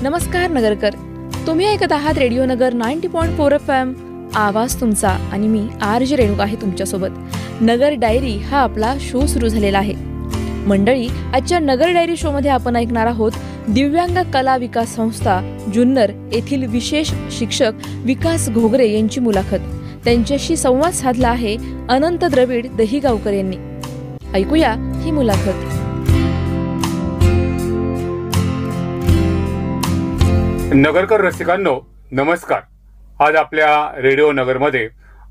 नमस्कार नगरकर, तुम्ही ऐकत आहात रेडिओ नगर 90.4 FM. आवाज तुमचा आणि मी RJ रेणुका आहे तुमच्यासोबत. नगर डायरी हा आपला शो सुरू झालेला आहे. मंडळी, आजच्या नगर डायरी शो मध्ये आपण ऐकणार आहोत दिव्यांग कला विकास संस्था जुन्नर येथील विशेष शिक्षक विकास घोगरे यांची मुलाखत. त्यांच्याशी संवाद साधला आहे अनंत द्रविड दहीगावकर यांनी. ऐकूया ही मुलाखत. नगरकर रसिकांनो, नमस्कार. आज आपल्या रेडिओ नगरमध्ये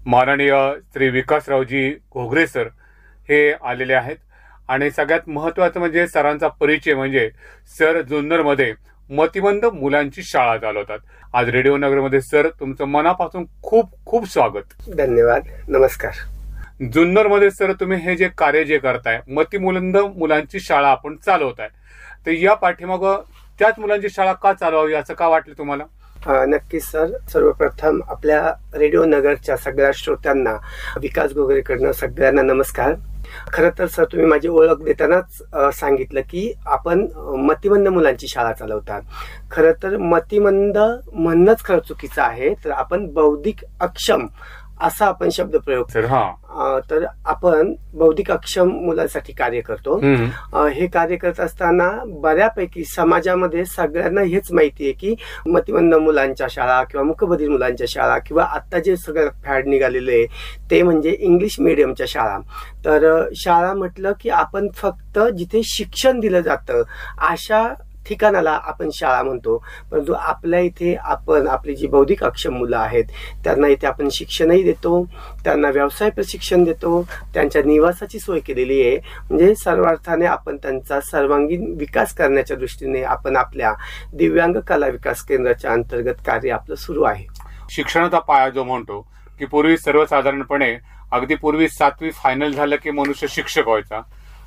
माननीय श्री विकासरावजी घोगरे सर हे आलेले आहेत आणि सगळ्यात महत्त्वाचं म्हणजे सरांचा परिचय म्हणजे सर जुन्नरमध्ये मतिमंद मुलांची शाळा चालवतात. आज रेडिओ नगरमध्ये सर तुमचं मनापासून खूप खूप स्वागत. धन्यवाद. नमस्कार. जुन्नरमध्ये सर तुम्ही हे जे कार्य जे करताय, मतिमंद मुलांची शाळा आपण चालवताय, तर या पाठीमाग त्याच मुलांची शाळा का चालवावी असं का वाटलं तुम्हाला? नक्कीच सर. सर्वप्रथम आपल्या रेडिओ नगरच्या सगळ्या श्रोत्यांना विकास घोगरेकडनं सगळ्यांना नमस्कार. खरं तर सर तुम्ही माझी ओळख देतानाच सांगितलं की आपण मतिमंद मुलांची शाळा चालवतात. खरं तर मतिमंद म्हणणंच खरं चुकीचं आहे. तर आपण बौद्धिक अक्षम असा आपण शब्द प्रयोग. तर आपण बौद्धिक अक्षम मुलांसाठी कार्य करतो. हे कार्य करत असताना बऱ्यापैकी समाजामध्ये सगळ्यांना हेच माहिती आहे की मतिमंद मुलांच्या शाळा किंवा मूकबधिर मुलांच्या शाळा किंवा आता जे सगळं फॅड निघालेलं आहे ते म्हणजे इंग्लिश मिडियमच्या शाळा. तर शाळा म्हटलं की आपण फक्त जिथे शिक्षण दिलं जातं अशा ठिकाणाला आपण शाळा म्हणतो. परंतु आपल्या इथे आपण आपली जी बौद्धिक अक्षम मुलं आहेत त्यांना इथे आपण शिक्षणही देतो, त्यांना व्यवसाय प्रशिक्षण देतो, त्यांच्या निवासाची सोय केलेली आहे. म्हणजे सर्वार्थाने आपण त्यांचा सर्वांगीण विकास करण्याच्या दृष्टीने आपण आपल्या दिव्यांग कला विकास केंद्राच्या अंतर्गत कार्य आपलं सुरू आहे. शिक्षणाचा पाया जो म्हणतो की पूर्वी सर्वसाधारणपणे अगदी पूर्वी 7वी फायनल झालं की मनुष्य शिक्षक व्हायचा,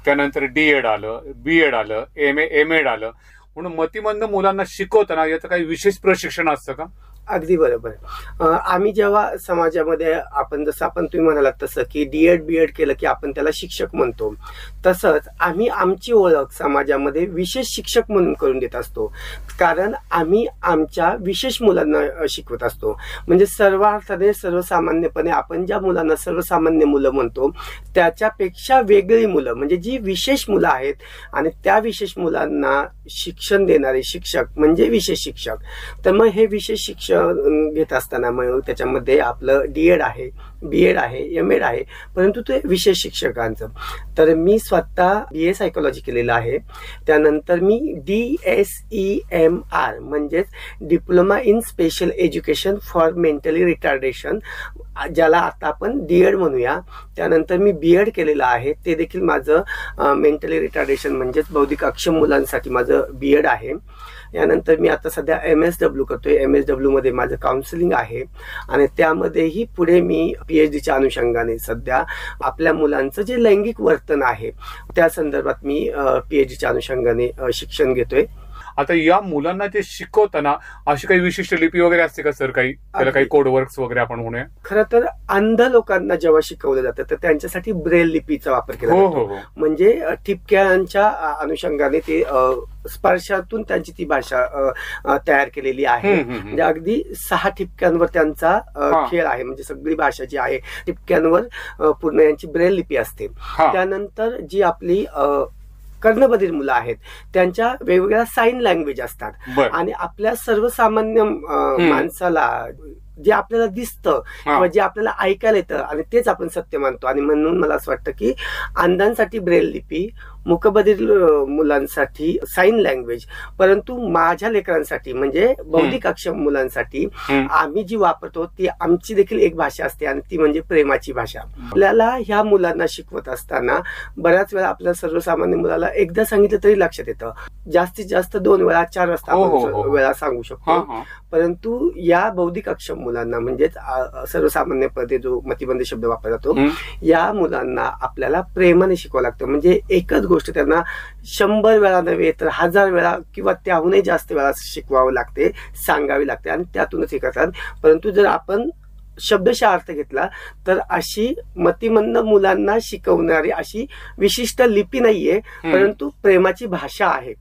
त्यानंतर D.Ed आलं, B.Ed आलं, M.Ed आलं. म्हणून मतिमंद मुलांना शिकवताना याचं काही विशेष प्रशिक्षण असतं का? अगदी बरोबर. आम्ही जेव्हा समाजामध्ये आपण जसं आपण तुम्ही म्हणालात तसं की D.Ed B.Ed केलं की आपण त्याला शिक्षक म्हणतो, तसंच आम्ही आमची ओळख समाजामध्ये विशेष शिक्षक म्हणून करून देत असतो. कारण आम्ही आमच्या विशेष मुलांना शिकवत असतो. म्हणजे सर्वार्थाने सर्वसामान्यपणे आपण ज्या मुलांना सर्वसामान्य मुलं म्हणतो त्याच्यापेक्षा वेगळी मुलं म्हणजे जी विशेष मुलं आहेत आणि त्या विशेष मुलांना शिक्षण देणारे शिक्षक म्हणजे विशेष शिक्षक. तर मग हे विशेष शिक्षण घेत असताना मग त्याच्यामध्ये आपलं D.Ed आहे, B.Ed आहे, M.Ed आहे, परंतु ते विशेष शिक्षकांचं. तर मी स्वतः BA सायकोलॉजी केलेलं आहे. त्यानंतर मी DSEMR म्हणजेच diploma in special education for mentally retardation, ज्याला आता आपण D.Ed म्हणूया. त्यानंतर मी B.Ed केलेलं आहे. ते देखील माझं मेंटली रिटार्डेशन म्हणजेच बौद्धिक अक्षम मुलांसाठी माझं B.Ed आहे. यानंतर मी आता सध्या MSW करतोय. MSW मध्ये माझं काउन्सिलिंग आहे आणि त्यामध्येही पुढे मी PhDच्या अनुषंगाने सध्या आपल्या मुलांचं जे लैंगिक वर्तन आहे त्या संदर्भात मी PhDच्या अनुषंगाने शिक्षण घेतोय. आता या मुलांना जे शिकवताना अशी काही विशिष्ट लिपी वगैरे असते का सर? काही त्याला काही कोड वर्क्स वगैरे आपण म्हणूया? खरं तर अंध लोकांना जेव्हा शिकवलं जातं तर त्यांच्यासाठी ब्रेल लिपीचा वापर केला जातो. म्हणजे ठिपक्यांच्या अनुषंगाने ते स्पर्शातून त्यांची ती भाषा तयार केलेली आहे. म्हणजे अगदी 6 ठिपक्यांवर त्यांचा खेळ आहे. म्हणजे सगळी भाषा जी आहे ठिपक्यांवर पूर्ण यांची ब्रेल लिपी असते. त्यानंतर जी आपली कर्णबधिर मुलं आहेत त्यांच्या वेगवेगळ्या साईन लँग्वेज असतात आणि आपल्या सर्वसामान्य माणसाला जे आपल्याला दिसतं किंवा जे आपल्याला ऐकायला येतं आणि तेच आपण सत्य मानतो. आणि म्हणून मला असं वाटतं की अंधांसाठी ब्रेल लिपी, मूकबधिर मुलांसाठी साईन लँग्वेज, परंतु माझ्या लेकरांसाठी म्हणजे बौद्धिक अक्षम मुलांसाठी आम्ही जी वापरतो ती आमची देखील एक भाषा असते आणि ती म्हणजे प्रेमाची भाषा. आपल्याला ह्या मुलांना शिकवत असताना बऱ्याच वेळा आपल्या सर्वसामान्य मुलाला एकदा सांगितलं तरी लक्षात येतं. जास्तीत जास्त 2 वेळा 4 वाजता वेळा सांगू शकतो. परंतु या बौद्धिक अक्षम मुलांना म्हणजेच सर्वसामान्यपणे जो मतिमंद शब्द वापरला जातो या मुलांना आपल्याला प्रेमाने शिकवावं लागतं. म्हणजे एकच गोष्ट त्यांना 100 वेळा नव्हे तर 1000 वेळा किंवा त्याहूनही जास्त वेळा शिकवावं लागते, सांगावी लागते आणि त्यातूनच हे करतात. परंतु जर आपण शब्दशः अर्थ घेतला तर अशी मतिमंद मुलांना शिकवणारी अशी विशिष्ट लिपी नाहीये, परंतु प्रेमाची भाषा आहे.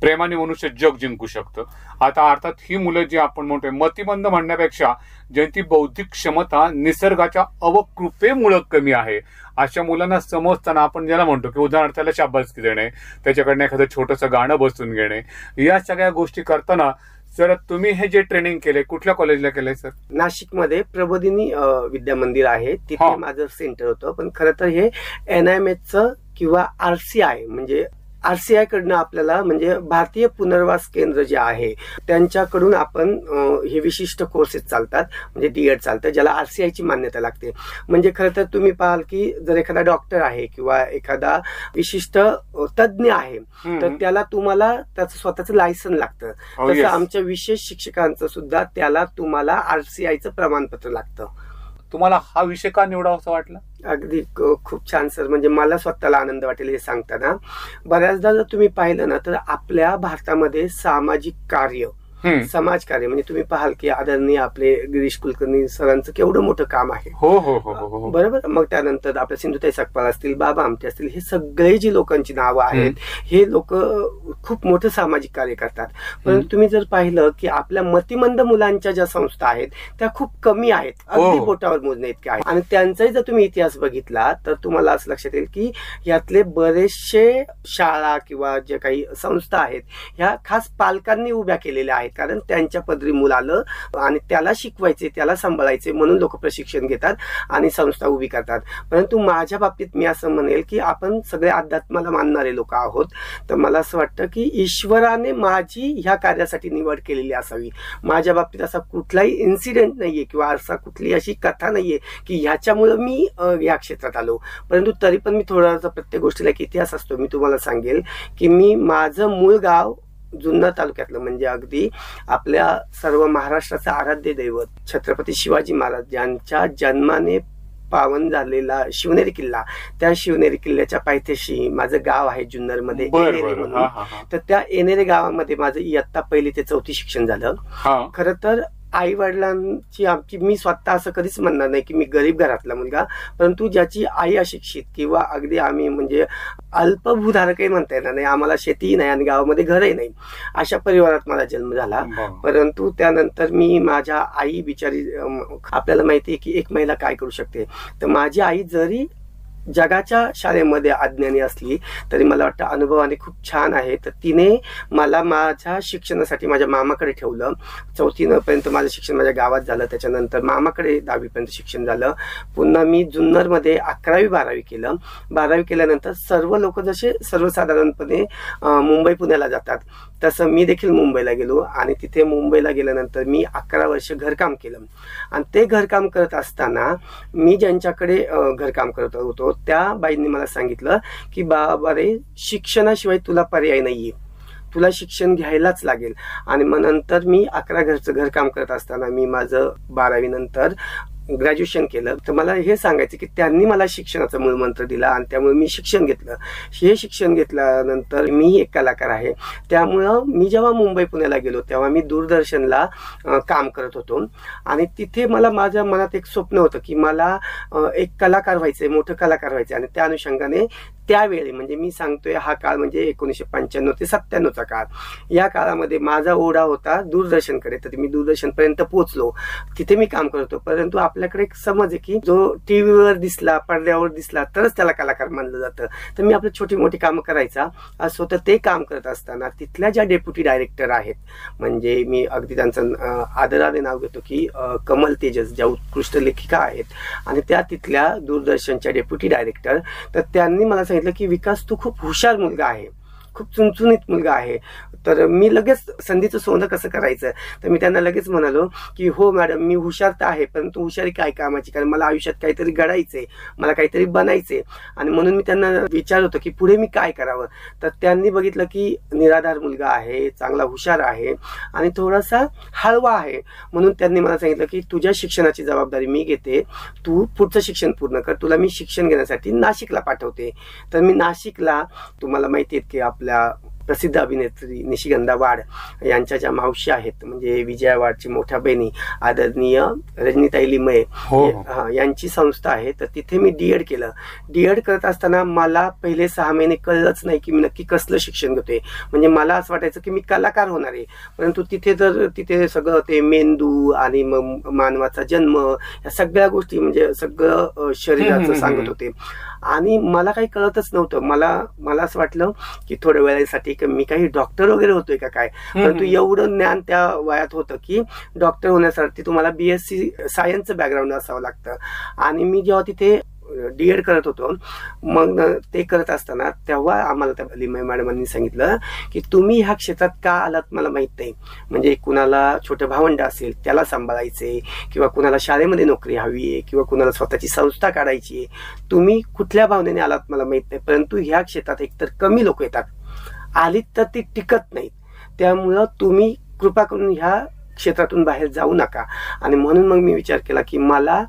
प्रेमाने मनुष्य जग जिंकू शकतं. आता अर्थात ही मुलं जी आपण म्हणतोय मतिमंद म्हणण्यापेक्षा ज्यांची बौद्धिक क्षमता निसर्गाच्या अवकृपेमुळे कमी आहे अशा मुलांना समजताना आपण ज्याला म्हणतो की उदाहरणार्थ त्याला शाबासकी देणे, त्याच्याकडनं एखादं छोटंसं गाणं बसून घेणे, या सगळ्या गोष्टी करताना सर तुम्ही हे जे ट्रेनिंग केले कुठल्या कॉलेजला केलंय सर? नाशिकमध्ये प्रबोधिनी विद्या मंदिर आहे, तिथे माझं सेंटर होतं. पण खरं तर हे NIMHचं किंवा RCI म्हणजे RCI कडनं आपल्याला म्हणजे भारतीय पुनर्वास केंद्र जे आहे त्यांच्याकडून आपण हे विशिष्ट कोर्सेस चालतात, म्हणजे DED चालतं, ज्याला RCI ची मान्यता लागते. म्हणजे खरं तर तुम्ही पाहाल की जर एखादा डॉक्टर आहे किंवा एखादा विशिष्ट तज्ज्ञ आहे तर त्याला तुम्हाला त्याचं स्वतःचं लायसन लागतं. तसं आमच्या विशेष शिक्षकांचं सुद्धा त्याला तुम्हाला RCIचं प्रमाणपत्र लागतं. तुम्हाला हा विषय का निवडावा असं वाटलं? अगदी खूप छान सर. म्हणजे मला स्वतःला आनंद वाटेल हे सांगताना. बऱ्याचदा जर तुम्ही पाहिलं ना तर आपल्या भारतामध्ये सामाजिक कार्य, समाजकार्य म्हणजे तुम्ही पाहाल की आदरणीय आपले गिरीश कुलकर्णी सरांचं केवढं मोठं काम आहे. हो बरोबर. मग त्यानंतर आपल्या सिंधुताई सकपाळ असतील, बाबा आमटे असतील, हे सगळे जी लोकांची नावं आहेत हे लोक खूप मोठं सामाजिक कार्य करतात. परंतु तुम्ही जर पाहिलं की आपल्या मतिमंद मुलांच्या ज्या संस्था आहेत त्या खूप कमी आहेत, अगदी बोटावर मोजणे इतके आहेत. आणि त्यांचाही जर तुम्ही इतिहास बघितला तर तुम्हाला असं लक्षात येईल की यातले बरेचसे शाळा किंवा जे काही संस्था आहेत ह्या खास पालकांनी उभ्या केलेल्या आहेत. कारण त्यांच्या पदरी मुलं आलं आणि त्याला शिकवायचे, त्याला सांभाळायचे म्हणून लोक प्रशिक्षण घेतात आणि संस्था उभी करतात. परंतु माझ्या बाबतीत मी असं म्हणेल की आपण सगळे अध्यात्माला मानणारे लोक आहोत, तर मला असं वाटतं की ईश्वराने माझी ह्या कार्यासाठी निवड केलेली असावी. माझ्या बाबतीत असा कुठलाही इन्सिडेंट नाहीये किंवा असा कुठली अशी कथा नाहीये की ह्याच्यामुळं मी या क्षेत्रात आलो. परंतु तरी पण मी थोडासा प्रत्येक गोष्टीला एक इतिहास असतो. मी तुम्हाला सांगेल की मी माझं मूळ गाव जुन्नर तालुक्यातलं म्हणजे अगदी आपल्या सर्व महाराष्ट्राचं आराध्य दैवत छत्रपती शिवाजी महाराज यांच्या जन्माने पावन झालेला शिवनेरी किल्ला, त्या शिवनेरी किल्ल्याच्या पायथ्याशी माझं गाव आहे जुन्नर मध्ये एनेरे म्हणून. तर त्या एनेरे गावामध्ये माझं इयत्ता 1ली ते 4थी शिक्षण झालं. खरं तर आई वडिलांची आमची, मी स्वतः असं कधीच म्हणणार नाही की मी गरीब घरातला मुलगा, परंतु ज्याची आई अशिक्षित किंवा अगदी आम्ही म्हणजे अल्पभूधारकही म्हणता येणार नाही, आम्हाला शेतीही नाही आणि गावामध्ये घरही नाही, अशा परिवारात माझा जन्म झाला. परंतु त्यानंतर मी माझ्या आई बिचारी, आपल्याला माहिती आहे की एक महिला काय करू शकते, तर माझी आई जरी जगाच्या शाळेमध्ये अज्ञानी असली तरी मला वाटतं अनुभवाने खूप छान आहे. तर तिने मला माझ्या शिक्षणासाठी माझ्या मामाकडे ठेवलं. 4थी पर्यंत माझं शिक्षण माझ्या गावात झालं, त्याच्यानंतर मामाकडे 10वी पर्यंत शिक्षण झालं. पुन्हा मी जुन्नरमध्ये 11वी 12वी केलं. 12वी केल्यानंतर सर्व लोक जसे सर्वसाधारणपणे मुंबई पुण्याला जातात तसं मी देखील मुंबईला गेलो आणि तिथे मुंबईला गेल्यानंतर मी 11 वर्ष घरकाम केलं. आणि ते घरकाम करत असताना मी ज्यांच्याकडे घरकाम करत होतो त्या बाईंनी मला सांगितलं की बाबा रे, शिक्षणाशिवाय तुला पर्याय नाहीये, तुला शिक्षण घ्यायलाच लागेल. आणि मग नंतर मी 11 घरचं घरकाम करत असताना मी माझं 12वी नंतर ग्रॅज्युएशन केलं. तर मला हे सांगायचं की त्यांनी मला शिक्षणाचा मूलमंत्र दिला आणि त्यामुळे मी शिक्षण घेतलं. हे शिक्षण घेतल्यानंतर मी एक कलाकार आहे, त्यामुळं मी जेव्हा मुंबई पुण्याला गेलो तेव्हा मी दूरदर्शनला काम करत होतो आणि तिथे मला माझ्या मनात एक स्वप्न होतं की मला एक कलाकार व्हायचंय, मोठं कलाकार व्हायचं. आणि त्या अनुषंगाने त्यावेळी म्हणजे मी सांगतोय हा काळ म्हणजे 1995 ते 97चा काळ, या काळामध्ये माझा ओढा होता दूरदर्शनकडे. तर मी दूरदर्शन पर्यंत पोहोचलो, तिथे मी काम करतो. परंतु आपल्याकडे एक समज आहे की जो टीव्हीवर दिसला, पडद्यावर दिसला तरच त्याला कलाकार मानलं जातं. तर मी आपली छोटी मोठी कामं करायचा असं होतं. ते काम करत असताना तिथल्या ज्या डेप्युटी डायरेक्टर आहेत, म्हणजे मी अगदी त्यांचं आदराने नाव घेतो की कमल तेजस, ज्या उत्कृष्ट लेखिका आहेत आणि त्या तिथल्या दूरदर्शनच्या डेप्युटी डायरेक्टर, तर त्यांनी मला सांगितलं की विकास तू खूप हुशार मुलगा आहे, खूप चुणचुणीत मुलगा आहे. तर मी लगेच संधीचं सोनं कसं करायचं, तर मी त्यांना लगेच म्हणालो की हो मॅडम, मी हुशार तर आहे परंतु हुशारी काय कामाची, कारण मला आयुष्यात काहीतरी घडायचंय, मला काहीतरी बनायचंय. आणि म्हणून मी त्यांना विचारत होतो की पुढे मी काय करावं. तर त्यांनी बघितलं की निराधार मुलगा आहे, चांगला हुशार आहे आणि थोडासा हळवा आहे, म्हणून त्यांनी मला सांगितलं की तुझ्या शिक्षणाची जबाबदारी मी घेते, तू पुढचं शिक्षण पूर्ण कर, तुला मी शिक्षण घेण्यासाठी नाशिकला पाठवते. तर मी नाशिकला, तुम्हाला माहिती आहे की आपल्या प्रसिद्ध अभिनेत्री निशिगंधा वाड यांच्या ज्या मावशी आहेत, म्हणजे विजया वाडची मोठ्या बहिणी आदरणीय रजनीताई लिमये यांची संस्था आहे. तर तिथे मी डीएड केलं. डीएड करत असताना मला पहिले 6 महिने कळलंच नाही की मी नक्की कसलं शिक्षण घेतोय. म्हणजे मला असं वाटायचं की मी कलाकार होणार आहे, परंतु तिथे सगळं ते मेंदू आणि मग मानवाचा जन्म या सगळ्या गोष्टी म्हणजे सगळं शरीराचं सांगत होते आणि मला काही कळतच नव्हतं. मला असं वाटलं की थोड्या वेळेसाठी मी काही डॉक्टर वगैरे होतोय का काय, परंतु एवढं ज्ञान त्या वयात होतं की डॉक्टर होण्यासाठी तुम्हाला BSc सायन्सचं बॅकग्राऊंड असावं लागतं. आणि मी जेव्हा तिथे डीएड करत होतो, मग ते करत असताना तेव्हा आम्हाला त्या लिमये मॅडमांनी सांगितलं की तुम्ही ह्या क्षेत्रात का आलात मला माहित नाही. म्हणजे कुणाला छोटं भावंड असेल त्याला सांभाळायचे, किंवा कुणाला शाळेमध्ये नोकरी हवी आहे, किंवा कुणाला स्वतःची संस्था काढायची आहे. तुम्ही कुठल्या भावनेने आलात मला माहित नाही, परंतु ह्या क्षेत्रात एकतर कमी लोक येतात, आलीत तर ती टिकत नाहीत. त्यामुळं तुम्ही कृपा करून ह्या क्षेत्रातून बाहेर जाऊ नका. आणि म्हणून मग मी विचार केला की मला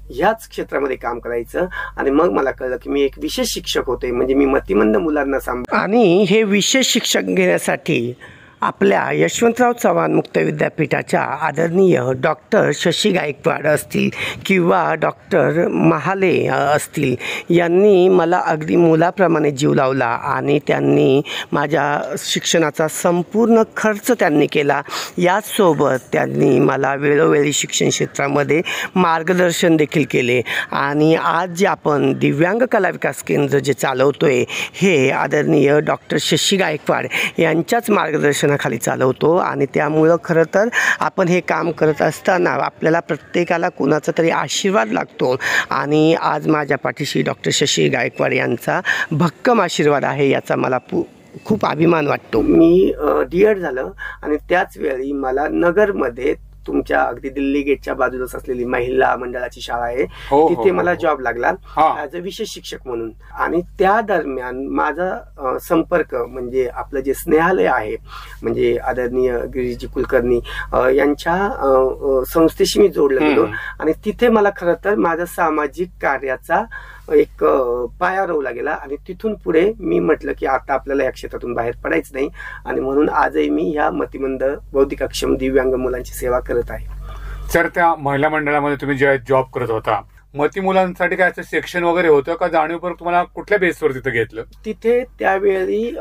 ह्याच क्षेत्रामध्ये काम करायचं. आणि मग मला कळलं की मी एक विशेष शिक्षक होते, म्हणजे मी मतिमंद मुलांना सांभाळ. आणि हे विशेष शिक्षक घेण्यासाठी आपल्या यशवंतराव चव्हाण मुक्त विद्यापीठाच्या आदरणीय डॉक्टर शशी गायकवाड असतील किंवा डॉक्टर महाले असतील, यांनी मला अगदी मुलाप्रमाणे जीव लावला आणि त्यांनी माझ्या शिक्षणाचा संपूर्ण खर्च त्यांनी केला. याचसोबत त्यांनी मला वेळोवेळी शिक्षण क्षेत्रामध्ये मार्गदर्शन देखील केले. आणि आज जे आपण दिव्यांग कला विकास केंद्र जे चालवतोय हे आदरणीय डॉक्टर शशी गायकवाड यांच्याच मार्गदर्शन खाली चालवतो. आणि त्यामुळं खरं तर आपण हे काम करत असताना आपल्याला प्रत्येकाला कुणाचा तरी आशीर्वाद लागतो. आणि आज माझ्या पाठीशी डॉक्टर शशी गायकवाड यांचा भक्कम आशीर्वाद आहे, याचा मला खूप अभिमान वाटतो. मी डीएड झालं आणि त्याच वेळी मला नगरमध्ये तुमच्या अगदी दिल्ली गेटच्या बाजूलाच असलेली महिला मंडळाची शाळा आहे, तिथे मला जॉब लागला ॲज अ विशेष शिक्षक म्हणून. आणि त्या दरम्यान माझा संपर्क म्हणजे आपलं जे स्नेहालय आहे, म्हणजे आदरणीय गिरीजी कुलकर्णी यांच्या संस्थेशी मी जोडलं गेलो. आणि तिथे मला खरं तर माझा सामाजिक कार्याचा एक पाया रोवला गेला. आणि तिथून पुढे मी म्हटलं की आता आपल्याला या क्षेत्रातून बाहेर पडायचं नाही. आणि म्हणून आजही मी ह्या मतिमंद बौद्धिक अक्षम दिव्यांग मुलांची सेवा करत आहे. सर, त्या महिला मंडळामध्ये तुम्ही जेव्हा जॉब करत होता, मती मुलांसाठी काय असं सेक्शन वगैरे होतं का? जाणीवपूर्वक तुम्हाला कुठल्या बेसवर तिथे घेतलं? तिथे त्यावेळी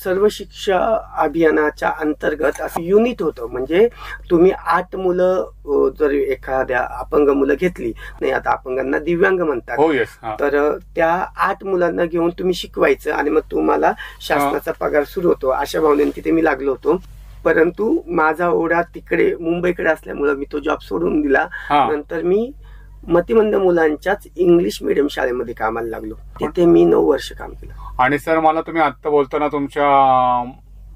सर्व शिक्षा अभियानाच्या अंतर्गत असं युनिट होतं. म्हणजे तुम्ही 8 मुलं जर एखाद्या अपंग मुलं घेतली, नाही आता अपंगांना दिव्यांग म्हणतात, तर त्या 8 मुलांना घेऊन तुम्ही शिकवायचं आणि मग तुम्हाला शासनाचा पगार सुरू होतो. अशा भावनेने तिथे मी लागलो होतो. परंतु माझा ओढा तिकडे मुंबईकडे असल्यामुळे मी तो जॉब सोडून दिला. नंतर मी मतिमंद मुलांच्याच इंग्लिश मीडियम शाळेमध्ये कामाला लागलो. तिथे मी 9 वर्ष काम केलं. आणि सर, मला तुम्ही आता बोलताना तुमच्या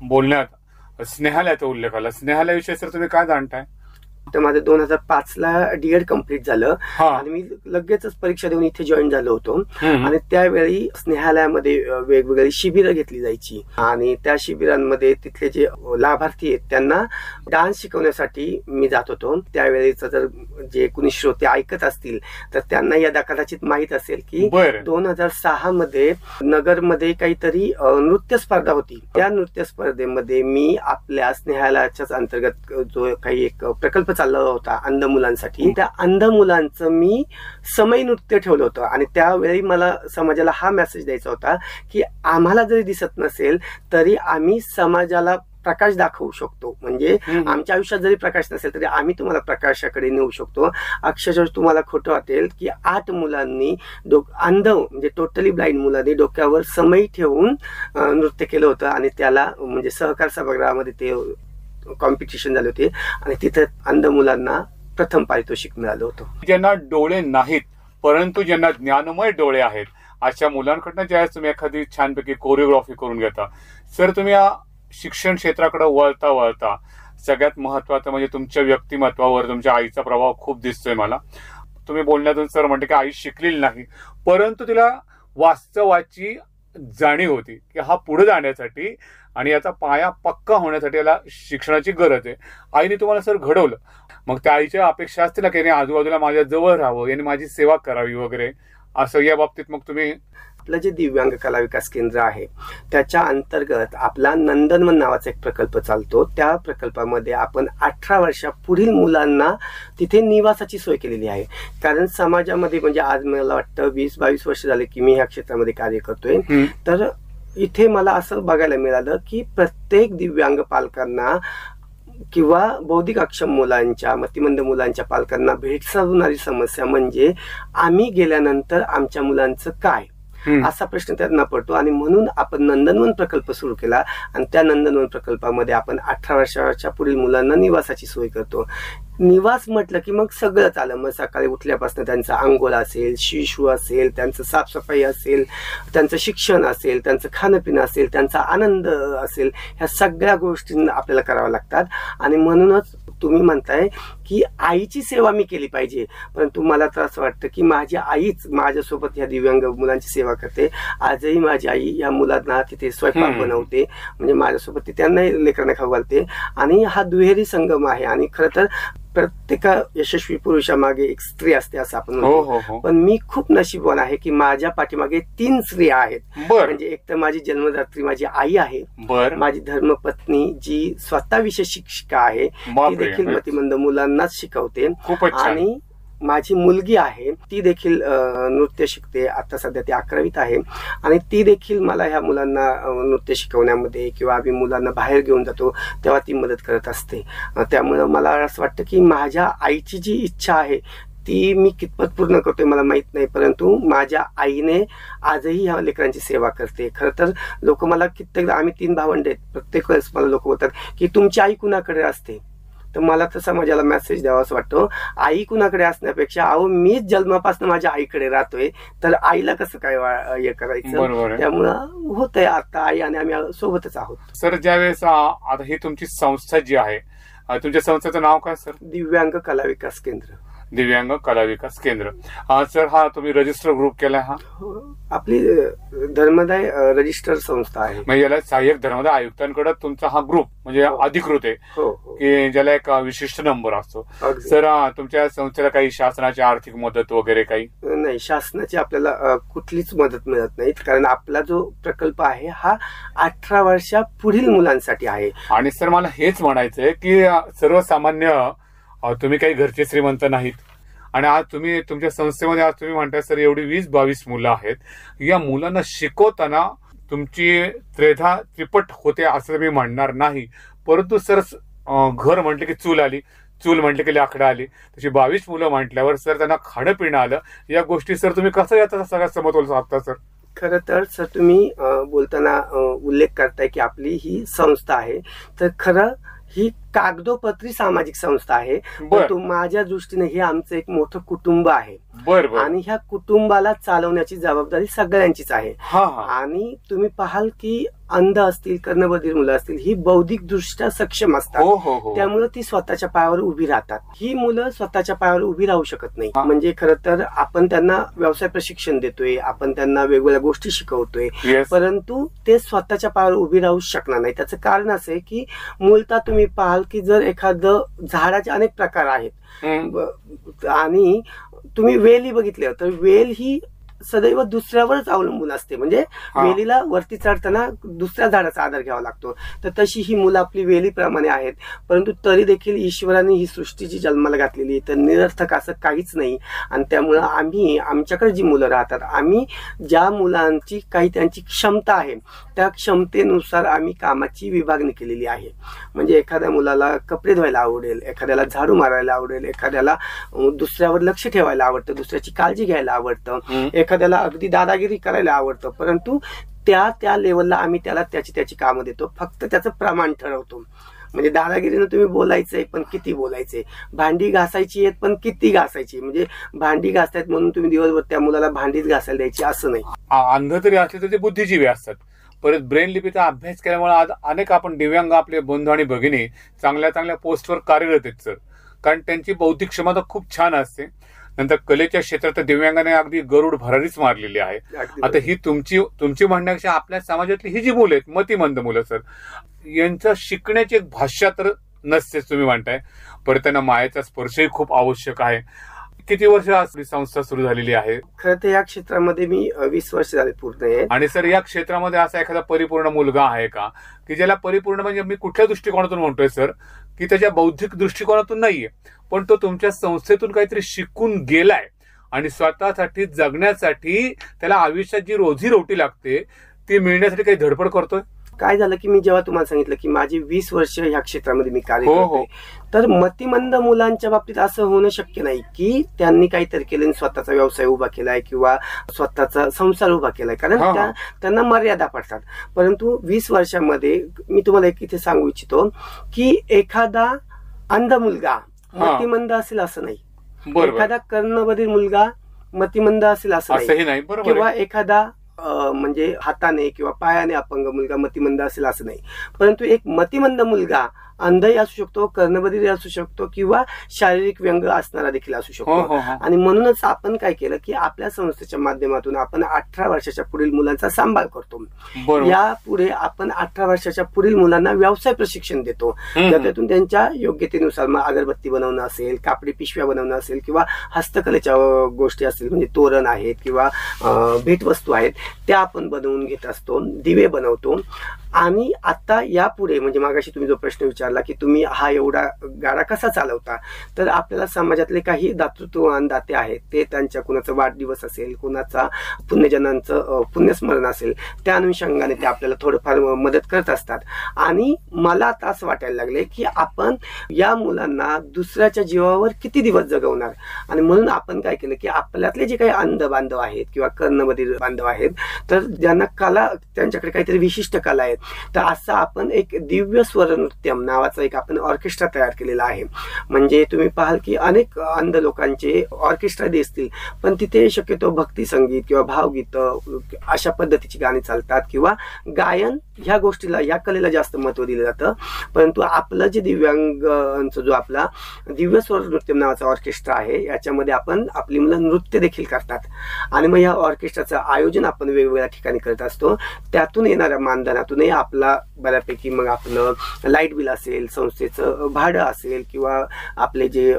बोलण्यात स्नेहालयाचा उल्लेख आला. स्नेहालयाविषयी सर तुम्ही काय जाणताय? तर माझं 2005ला डीएड कम्प्लीट झालं आणि मी लगेचच परीक्षा देऊन इथे जॉईन झालो होतो. आणि त्यावेळी स्नेहालयामध्ये वेगवेगळी शिबिरं घेतली जायची आणि त्या शिबिरांमध्ये तिथले जे लाभार्थी आहेत त्यांना डान्स शिकवण्यासाठी मी जात होतो. त्यावेळेच जर जे कुणी श्रोते ऐकत असतील तर त्यांना या कदाचित माहित असेल की 2006 मध्ये नगरमध्ये काहीतरी नृत्य स्पर्धा होती. त्या नृत्य स्पर्धेमध्ये मी आपल्या स्नेहालयाच्याच अंतर्गत जो काही एक प्रकल्प चालला होता अंध मुलांसाठी, त्या अंध मुलांचं मी समय नृत्य ठेवलं होतं. आणि त्यावेळी मला समाजाला हा मेसेज द्यायचा होता की आम्हाला जरी दिसत नसेल तरी आम्ही समाजाला प्रकाश दाखवू शकतो. म्हणजे आमच्या आयुष्यात जरी प्रकाश नसेल तरी आम्ही तुम्हाला प्रकाशाकडे नेऊ शकतो. अक्षरशः तुम्हाला खोटं वाटेल की 8 मुलांनी अंध म्हणजे टोटली ब्लाइंड मुलांनी डोक्यावर समय ठेवून नृत्य केलं होतं. आणि त्याला म्हणजे सहकार सभागृहामध्ये ते कॉम्पिटिशन झाले होते आणि तिथे अंध मुलांना प्रथम पारितोषिक मिळालं होतं. ज्यांना डोळे नाहीत परंतु ज्यांना ज्ञानमय डोळे आहेत अशा मुलांकडनं ज्यावेळेस तुम्ही एखादी छानपैकी कोरिओग्राफी करून घेता, सर तुम्ही या शिक्षण क्षेत्राकडे वळता सगळ्यात महत्वाचं म्हणजे तुमच्या व्यक्तिमत्वावर तुमच्या आईचा प्रभाव खूप दिसतोय मला. तुम्ही बोलण्यातून सर म्हणते की आई शिकलेली नाही परंतु तिला वास्तवाची जाणीव होती की हा पुढे जाण्यासाठी आणि याचा पाया पक्का होण्यासाठी याला शिक्षणाची गरज आहे. आईने तुम्हाला सर घडवलं. मग त्या आईच्या अपेक्षा असतील ना की याने आजूबाजूला माझ्या जवळ राहावं, याने माझी सेवा करावी वगैरे, असं या बाबतीत मग तुम्ही आपलं जे दिव्यांग कला विकास केंद्र आहे त्याच्या अंतर्गत आपला नंदनवन नावाचा एक प्रकल्प चालतो. त्या प्रकल्पामध्ये आपण 18 वर्षापुढील मुलांना तिथे निवासाची सोय केलेली आहे. कारण समाजामध्ये म्हणजे आज मला वाटतं 20-22 वर्ष झाले की मी ह्या क्षेत्रामध्ये कार्य करतोय. तर इथे मला असं बघायला मिळालं की प्रत्येक दिव्यांग पालकांना किंवा बौद्धिक अक्षम मुलांच्या, मतिमंद मुलांच्या पालकांना भेडसावणारी समस्या म्हणजे आम्ही गेल्यानंतर आमच्या मुलांचं काय, असा प्रश्न त्यांना पडतो. आणि म्हणून आपण नंदनवन प्रकल्प सुरू केला आणि त्या नंदनवन प्रकल्पामध्ये आपण 18 वर्षाच्या पुढील मुलांना निवासाची सोय करतो. निवास म्हटलं की मग सगळंच आलं. मग सकाळी उठल्यापासून त्यांचा अंघोळ असेल, शिशू असेल, त्यांचं साफसफाई असेल, त्यांचं शिक्षण असेल, त्यांचं खाणंपिणं असेल, त्यांचा आनंद असेल, ह्या सगळ्या गोष्टी आपल्याला कराव्या लागतात. आणि म्हणूनच तुम्ही म्हणताय की आईची सेवा मी केली पाहिजे, परंतु मला तर असं वाटतं की माझी आईच माझ्यासोबत ह्या दिव्यांग मुलांची सेवा करते. आजही माझी आई ह्या मुलांना तिथे स्वयंपाक बनवते, म्हणजे माझ्यासोबत ती त्यांनाही लेकरांना खाऊ घालते. आणि हा दुहेरी संगम आहे. आणि खरं तर प्रत्येक यशस्वी पुरुषामागे एक स्त्री असते असं आपण म्हणतो. पण मी खूप नशीबवान आहे की माझ्या पाठीमागे 3 स्त्रिया आहेत. म्हणजे एक तर माझी जन्मदात्री माझी आई आहे, माझी धर्मपत्नी जी स्वतः विशेष शिक्षिका आहे, ती देखील मतिमंद मुलांनाच शिकवते. आणि माझी मुलगी आहे, ती देखील नृत्य शिकते. आता सध्या ती 11वीत आहे आणि ती देखील मला ह्या मुलांना नृत्य शिकवण्यामध्ये किंवा आम्ही मुलांना बाहेर घेऊन जातो तेव्हा ती मदत करत असते. त्यामुळे मला असं वाटतं की माझ्या आईची जी इच्छा आहे ती मी कितपत पूर्ण करतोय मला माहित नाही, परंतु माझ्या आईने आजही ह्या लेकरांची सेवा करते. खरं तर लोक मला कित्येकदा, आम्ही 3 भावंडे आहेत, प्रत्येक वेळेस मला लोक बोलतात की तुमची आई कुणाकडे असते. तर मला तर समाजाला मेसेज द्यावा असं वाटतं, आई कुणाकडे असण्यापेक्षा अहो मीच जन्मापासून माझ्या आईकडे राहतोय, तर आईला कसं काय हे करायचं. त्यामुळं होतंय आता आई आणि आम्ही सोबतच आहोत. सर, ज्यावेळेस आता ही तुमची संस्था जी आहे, तुमच्या संस्थेचं नाव काय सर? दिव्यांग कला विकास केंद्र. दिव्यांग कला विकास केंद्र. सर, हा तुम्ही रजिस्टर ग्रुप केलाय? हा आपली धर्मदाय रजिस्टर संस्था आहे. म्हणजे याला सहाय्यक धर्मदाय आयुक्तांकडे तुमचा हा ग्रुप म्हणजे अधिकृत आहे की ज्याला एक विशिष्ट नंबर असतो. सर, तुमच्या संस्थेला काही शासनाची आर्थिक मदत वगैरे काही? नाही, शासनाची आपल्याला कुठलीच मदत मिळत नाही, कारण आपला जो प्रकल्प आहे हा 18 वर्षा पुढील मुलांसाठी आहे. आणि सर, मला हेच म्हणायचंय की सर्वसामान्य तुम्ही काही घरचे श्रीमंत नाहीत आणि आज तुम्ही तुमच्या संस्थेमध्ये आज तुम्ही म्हणताय सर एवढी 20-22 मुलं आहेत. या मुलांना शिकवताना तुमची त्रेधा त्रिपट होते असं मी म्हणणार नाही, परंतु सर घर म्हटलं की चूल आली, चूल म्हटलं की लाकडं आली, तशी 22 मुलं म्हटल्यावर सर त्यांना खाणं पिणं आलं. या गोष्टी सर तुम्ही कसं याचा सगळ्यात समतोल साधता सर? खरं तर सर तुम्ही बोलताना उल्लेख करताय की आपली ही संस्था आहे, तर खरं ही कागदोपत्री सामाजिक संस्था आहे, परंतु माझ्या दृष्टीने हे आमचं एक मोठं कुटुंब आहे. आणि ह्या कुटुंबाला चालवण्याची जबाबदारी सगळ्यांचीच आहे. आणि तुम्ही पाहाल की अंध असतील, कर्णबधिर मुलं असतील, ही बौद्धिक दृष्ट्या सक्षम असतात, त्यामुळे ती स्वतःच्या पायावर उभी राहतात. ही मुलं स्वतःच्या पायावर उभी राहू शकत नाही. म्हणजे खरं तर आपण त्यांना व्यवसाय प्रशिक्षण देतोय, आपण त्यांना वेगवेगळ्या गोष्टी शिकवतोय, परंतु ते स्वतःच्या पायावर उभी राहू शकणार नाही. त्याचं कारण असं आहे की मूलतः तुम्ही पाहाल की जर एखादं, झाडाचे अनेक प्रकार आहेत आणि तुम्ही वेली बघितल्या तर वेल ही सदैव दुसऱ्यावरच अवलंबून असते. म्हणजे वेलीला वरती चढताना दुसऱ्या झाडाचा आधार घ्यावा लागतो, तर तशी ही मुलं आपली वेलीप्रमाणे आहेत. परंतु तरी देखील ईश्वराने ही सृष्टी जी जन्माला घातलेली तर निरर्थक असं काहीच नाही. आणि त्यामुळं आम्ही, आमच्याकडे जी मुलं राहतात, आम्ही ज्या मुलांची काही त्यांची क्षमता आहे त्या क्षमतेनुसार आम्ही कामाची विभागणी केलेली आहे. म्हणजे एखाद्या मुलाला कपडे धुवायला आवडेल, एखाद्याला झाडू मारायला आवडेल, एखाद्याला दुसऱ्यावर लक्ष ठेवायला आवडतं, दुसऱ्याची काळजी घ्यायला आवडतं, एखाद्याला अगदी दादागिरी करायला आवडतं, परंतु त्या लेवलला आम्ही त्याला त्याची कामं देतो. फक्त त्याचं प्रमाण ठरवतो. म्हणजे दादागिरीनं तुम्ही बोलायचंय पण किती बोलायचंय, भांडी घासायची आहेत पण किती घासायची. म्हणजे भांडी घासतायत म्हणून तुम्ही दिवसभर त्या मुलाला भांडीच घासायला द्यायची असं नाही. अंध तरी असले तर ते बुद्धिजीवी असतात. परत ब्रेन लिपीचा अभ्यास केल्यामुळे आज अनेक आपण दिव्यांग आपले बंधू आणि भगिनी चांगल्या चांगल्या पोस्टवर कार्यरत आहेत सर, कारण त्यांची बौद्धिक क्षमता खूप छान असते. नंतर कलेच्या क्षेत्रात दिव्यांगाने अगदी गरुड भरारीच मारलेली आहे. आता ही तुमची म्हणण्यापेक्षा आपल्या समाजातली ही जी मुलं आहेत, मतिमंद मुलं सर, यांचं शिकण्याची एक भाषा तर नसतेच तुम्ही म्हणताय, परत त्यांना मायेचा स्पर्शही खूप आवश्यक आहे. किती वर्ष आपली संस्था सुरू झालेली आहे? खरं तर या क्षेत्रामध्ये मी 20 वर्ष झाले पूर्ण आहे. आणि सर, या क्षेत्रामध्ये असा एखादा परिपूर्ण मुलगा आहे का की ज्याला परिपूर्ण म्हणजे मी कुठल्या दृष्टिकोनातून म्हणतोय सर, की त्याच्या बौद्धिक दृष्टिकोनातून नाहीये, पण तो तुमच्या संस्थेतून काहीतरी शिकून गेलाय आणि स्वतःसाठी जगण्यासाठी त्याला आयुष्यात जी रोजीरोटी लागते ती मिळण्यासाठी काही धडपड करतोय? काय झालं की मी जेव्हा तुम्हाला सांगितलं की माझी 20 वर्ष ह्या क्षेत्रामध्ये मी कार्य करतोय, तर मतिमंद मुलांच्या बाबतीत असं होणं शक्य नाही की त्यांनी काहीतरी केलं आणि स्वतःचा व्यवसाय उभा केलाय किंवा स्वतःचा संसार उभा केलाय, कारण त्यांना मर्यादा पडतात. परंतु 20 वर्षामध्ये मी तुम्हाला एक इथे सांगू इच्छितो की एखादा अंध मुलगा मतिमंद असेल असं नाही, एखादा कर्णबधीर मुलगा मतिमंद असेल असं नाही, किंवा एखादा म्हणजे हाताने किंवा पायाने अपंग मुलगा मतिमंद असेल असं नाही. परंतु एक मतिमंद मुलगा अंधही असू शकतो, कर्णबधीर असू शकतो किंवा शारीरिक व्यंग असणारा देखील असू शकतो. आणि म्हणूनच आपण काय केलं की आपल्या संस्थेच्या माध्यमातून आपण 18 वर्षाच्या पुढील मुलांचा सांभाळ करतो. यापुढे आपण 18 वर्षाच्या पुढील मुलांना व्यवसाय प्रशिक्षण देतो, त्यातून त्यांच्या योग्यतेनुसार मग अगरबत्ती बनवणं असेल, कापडी पिशव्या बनवणं असेल किंवा हस्तकलेच्या गोष्टी असतील, म्हणजे तोरण आहेत किंवा भेटवस्तू आहेत, त्या आपण बनवून घेत असतो, दिवे बनवतो. आणि आता यापुढे म्हणजे मागाशी तुम्ही जो प्रश्न विचारला की तुम्ही हा एवढा गाडा कसा चालवता, तर आपल्याला समाजातले काही दातृत्ववान दाते आहेत, ते त्यांच्या कुणाचा वाढदिवस असेल, कुणाचा पुण्यजनांचं पुण्यस्मरण असेल, त्या अनुषंगाने ते आपल्याला थोडंफार मदत करत असतात. आणि मला आता असं वाटायला लागले की आपण या मुलांना दुसऱ्याच्या जीवावर किती दिवस जगवणार. आणि म्हणून आपण काय केलं की आपल्यातले जे काही अंध बांधव आहेत किंवा कर्णबधीर बांधव आहेत, तर ज्यांना कला, त्यांच्याकडे काहीतरी विशिष्ट कला आहेत, तर असं आपण एक दिव्य स्वर नृत्यम नावाचा एक आपण ऑर्केस्ट्रा तयार केलेला आहे. म्हणजे तुम्ही पाहाल की अनेक अंध लोकांचे ऑर्केस्ट्रा दिसतील, पण तिथे शक्यतो भक्ती संगीत किंवा भावगीत अशा पद्धतीची गाणी चालतात किंवा गायन ह्या गोष्टीला, या कलेला जास्त महत्व दिलं जातं. परंतु आपलं जे दिव्यांगांचा जो आपला दिव्य स्वर नृत्यम नावाचा ऑर्केस्ट्रा आहे, याच्यामध्ये आपण आपली मुलं नृत्य देखील करतात. आणि मग या ऑर्केस्ट्राचं आयोजन आपण वेगवेगळ्या ठिकाणी करत असतो. त्यातून येणाऱ्या मानधनातूनही आपला बऱ्यापैकी मग आपलं लाईट बिल असेल, संस्थेचं भाडं असेल किंवा आपले जे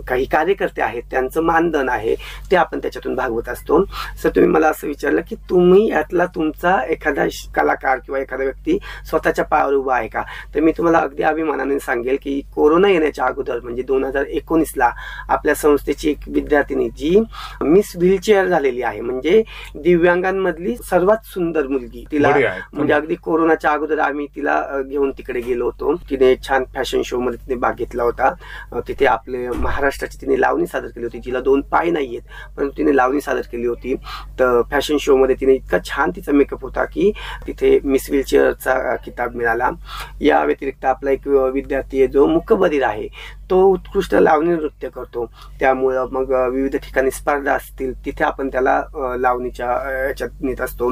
काही कार्यकर्ते आहेत त्यांचं मानधन आहे, ते आपण त्याच्यातून भागवत असतो. सर, तुम्ही मला असं विचारलं की तुम्ही यातला तुमचा एखादा कलाकार किंवा एखादा व्यक्ती स्वतःच्या पायावर उभा आहे का, तर मी तुम्हाला अगदी अभिमानाने सांगेल की कोरोना येण्याच्या अगोदर म्हणजे 2019ला आपल्या संस्थेची एक विद्यार्थिनी जी मिस व्हीलचेअर झालेली आहे, म्हणजे दिव्यांगांमधली सर्वात सुंदर मुलगी, तिला म्हणजे अगदी कोरोनाच्या अगोदर आम्ही तिला घेऊन तिकडे गेलो होतो. तिने छान फॅशन शो मध्ये तिने भाग घेतला होता. तिथे आपले महाराष्ट्राची तिने लावणी सादर केली होती, जिला 2 पाय नाहीयेत परंतु तिने लावणी सादर केली होती. तर फॅशन शो मध्ये तिने इतका छान तिचा मेकअप होता की तिथे मिस व्हीलचेअरचा किताब मिळाला. या व्यतिरिक्त आपला एक विद्यार्थी आहे जो मूकबधीर आहे, तो उत्कृष्ट लावणी नृत्य करतो. त्यामुळं मग विविध ठिकाणी स्पर्धा असतील तिथे आपण त्याला लावणीच्या याच्यात नेत असतो.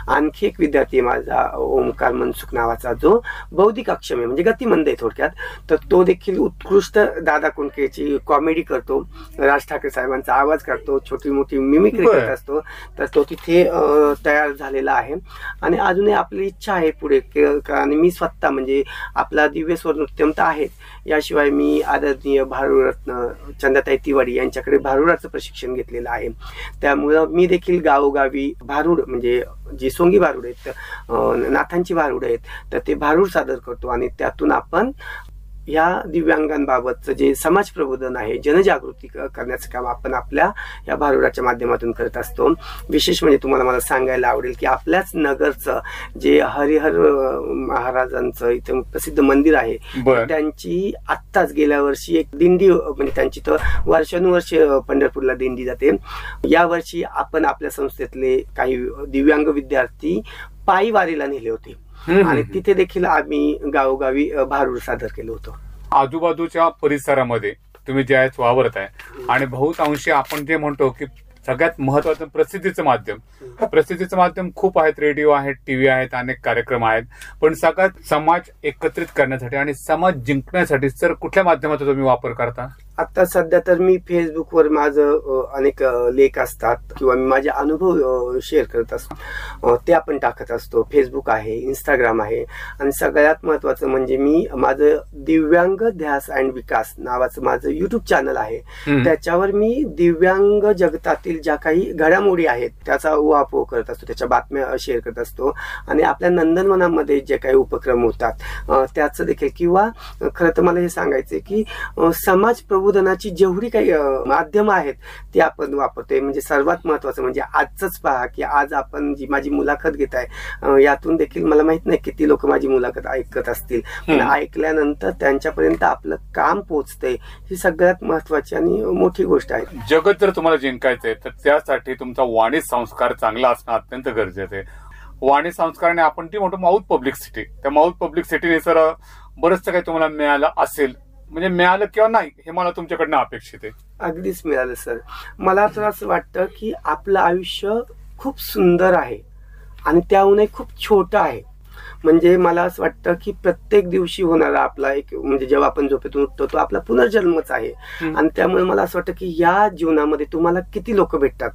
आणखी एक विद्यार्थी आहे माझा, ओमकार मनसुख नावाचा, जो बौद्धिक अक्षम आहे, म्हणजे गतिमंद आहे थोडक्यात. तर तो देखील उत्कृष्ट दादा कुंडकेची कॉमेडी करतो, राज ठाकरे साहेबांचा आवाज करतो, छोटी मोठी मिमिक्री करत असतो. तर तो तिथे तयार झालेला आहे. आणि अजूनही आपली इच्छा आहे पुढे, आणि मी स्वतः म्हणजे आपला दिव्य स्वर नृत्यम तर आहेच, याशिवाय मी आदरणीय भारूरत्न चंदाताई तिवारी यांच्याकडे भारुडाचं प्रशिक्षण घेतलेलं आहे. त्यामुळं मी देखील गावोगावी भारूड, म्हणजे जी सोंगी भारूड आहेत, नाथांची भारूड आहेत, तर ते भारूड सादर करतो. आणि त्यातून आपण या दिव्यांगांबाबतचं जे समाज प्रबोधन आहे, जनजागृती करण्याचं काम आपण आपल्या या भारुडाच्या माध्यमातून करत असतो. विशेष म्हणजे तुम्हाला मला सांगायला आवडेल की आपल्याच नगरचं जे हरिहर महाराजांचं इथं प्रसिद्ध मंदिर आहे, त्यांची आत्ताच गेल्या वर्षी एक दिंडी, म्हणजे त्यांची तर वर्षानुवर्ष पंढरपूरला दिंडी जाते. यावर्षी आपण आपल्या संस्थेतले काही दिव्यांग विद्यार्थी पायी वारीला नेले होते आणि तिथे देखील आम्ही गावोगावी भारूड सादर केलं होतं. आजूबाजूच्या परिसरामध्ये तुम्ही ज्यावेळेस वावरत आहे आणि बहुतांशी आपण जे म्हणतो की सगळ्यात महत्वाचं प्रसिद्धीचं माध्यम खूप आहेत, रेडिओ आहेत, टीव्ही आहेत, अनेक कार्यक्रम आहेत, पण सगळ्यात समाज एकत्रित करण्यासाठी आणि समाज जिंकण्यासाठी सर कुठल्या माध्यमाचा तुम्ही वापर करता? आता सध्या तर मी फेसबुकवर माझं अनेक लेख असतात किंवा मी माझे अनुभव शेअर करत असतो, ते आपण टाकत असतो. फेसबुक आहे, इंस्टाग्राम आहे आणि सगळ्यात महत्वाचं म्हणजे मी माझं दिव्यांग ध्यास अँड विकास नावाचं माझं युट्यूब चॅनल आहे. त्याच्यावर मी दिव्यांग जगतातील ज्या काही घडामोडी आहेत त्याचा उहापोह करत असतो, त्याच्या बातम्या शेअर करत असतो आणि आपल्या नंदनवनामध्ये जे काही उपक्रम होतात त्याचं देखील, किंवा खरं तर मला हे सांगायचं की समाज प्रबोधनाची जेवढी काही माध्यमं आहेत ती आपण वापरतोय. म्हणजे सर्वात महत्वाचं म्हणजे आजच पहा की आज आपण जी माझी मुलाखत घेत आहे यातून देखील मला माहित नाही किती लोक माझी मुलाखत ऐकत असतील, पण ऐकल्यानंतर त्यांच्यापर्यंत आपलं काम पोहोचतंय ही सगळ्यात महत्वाची आणि मोठी गोष्ट आहे. जगत जर तुम्हाला जिंकायचंय तर त्यासाठी तुमचा वाणी संस्कार चांगला असणं अत्यंत गरजेचं आहे. वाणी संस्काराने आपण ती म्हणतो माउथ पब्लिसिटी, त्या माउथ पब्लिसिटीने सर बरंचसं काही तुम्हाला मिळालं असेल, म्हणजे मिळालं किंवा नाही हे मला तुमच्याकडनं अपेक्षित आहे. अगदीच मिळालं सर. मला तर असं वाटतं की आपलं आयुष्य खूप सुंदर आहे आणि त्याहूनही खूप छोटं आहे. म्हणजे मला असं वाटतं की प्रत्येक दिवशी होणारा आपला एक म्हणजे जेव्हा आपण झोपेतून उठतो तो आपला पुनर्जन्मच आहे. आणि त्यामुळे मला असं वाटतं की या जीवनामध्ये तुम्हाला किती लोक भेटतात.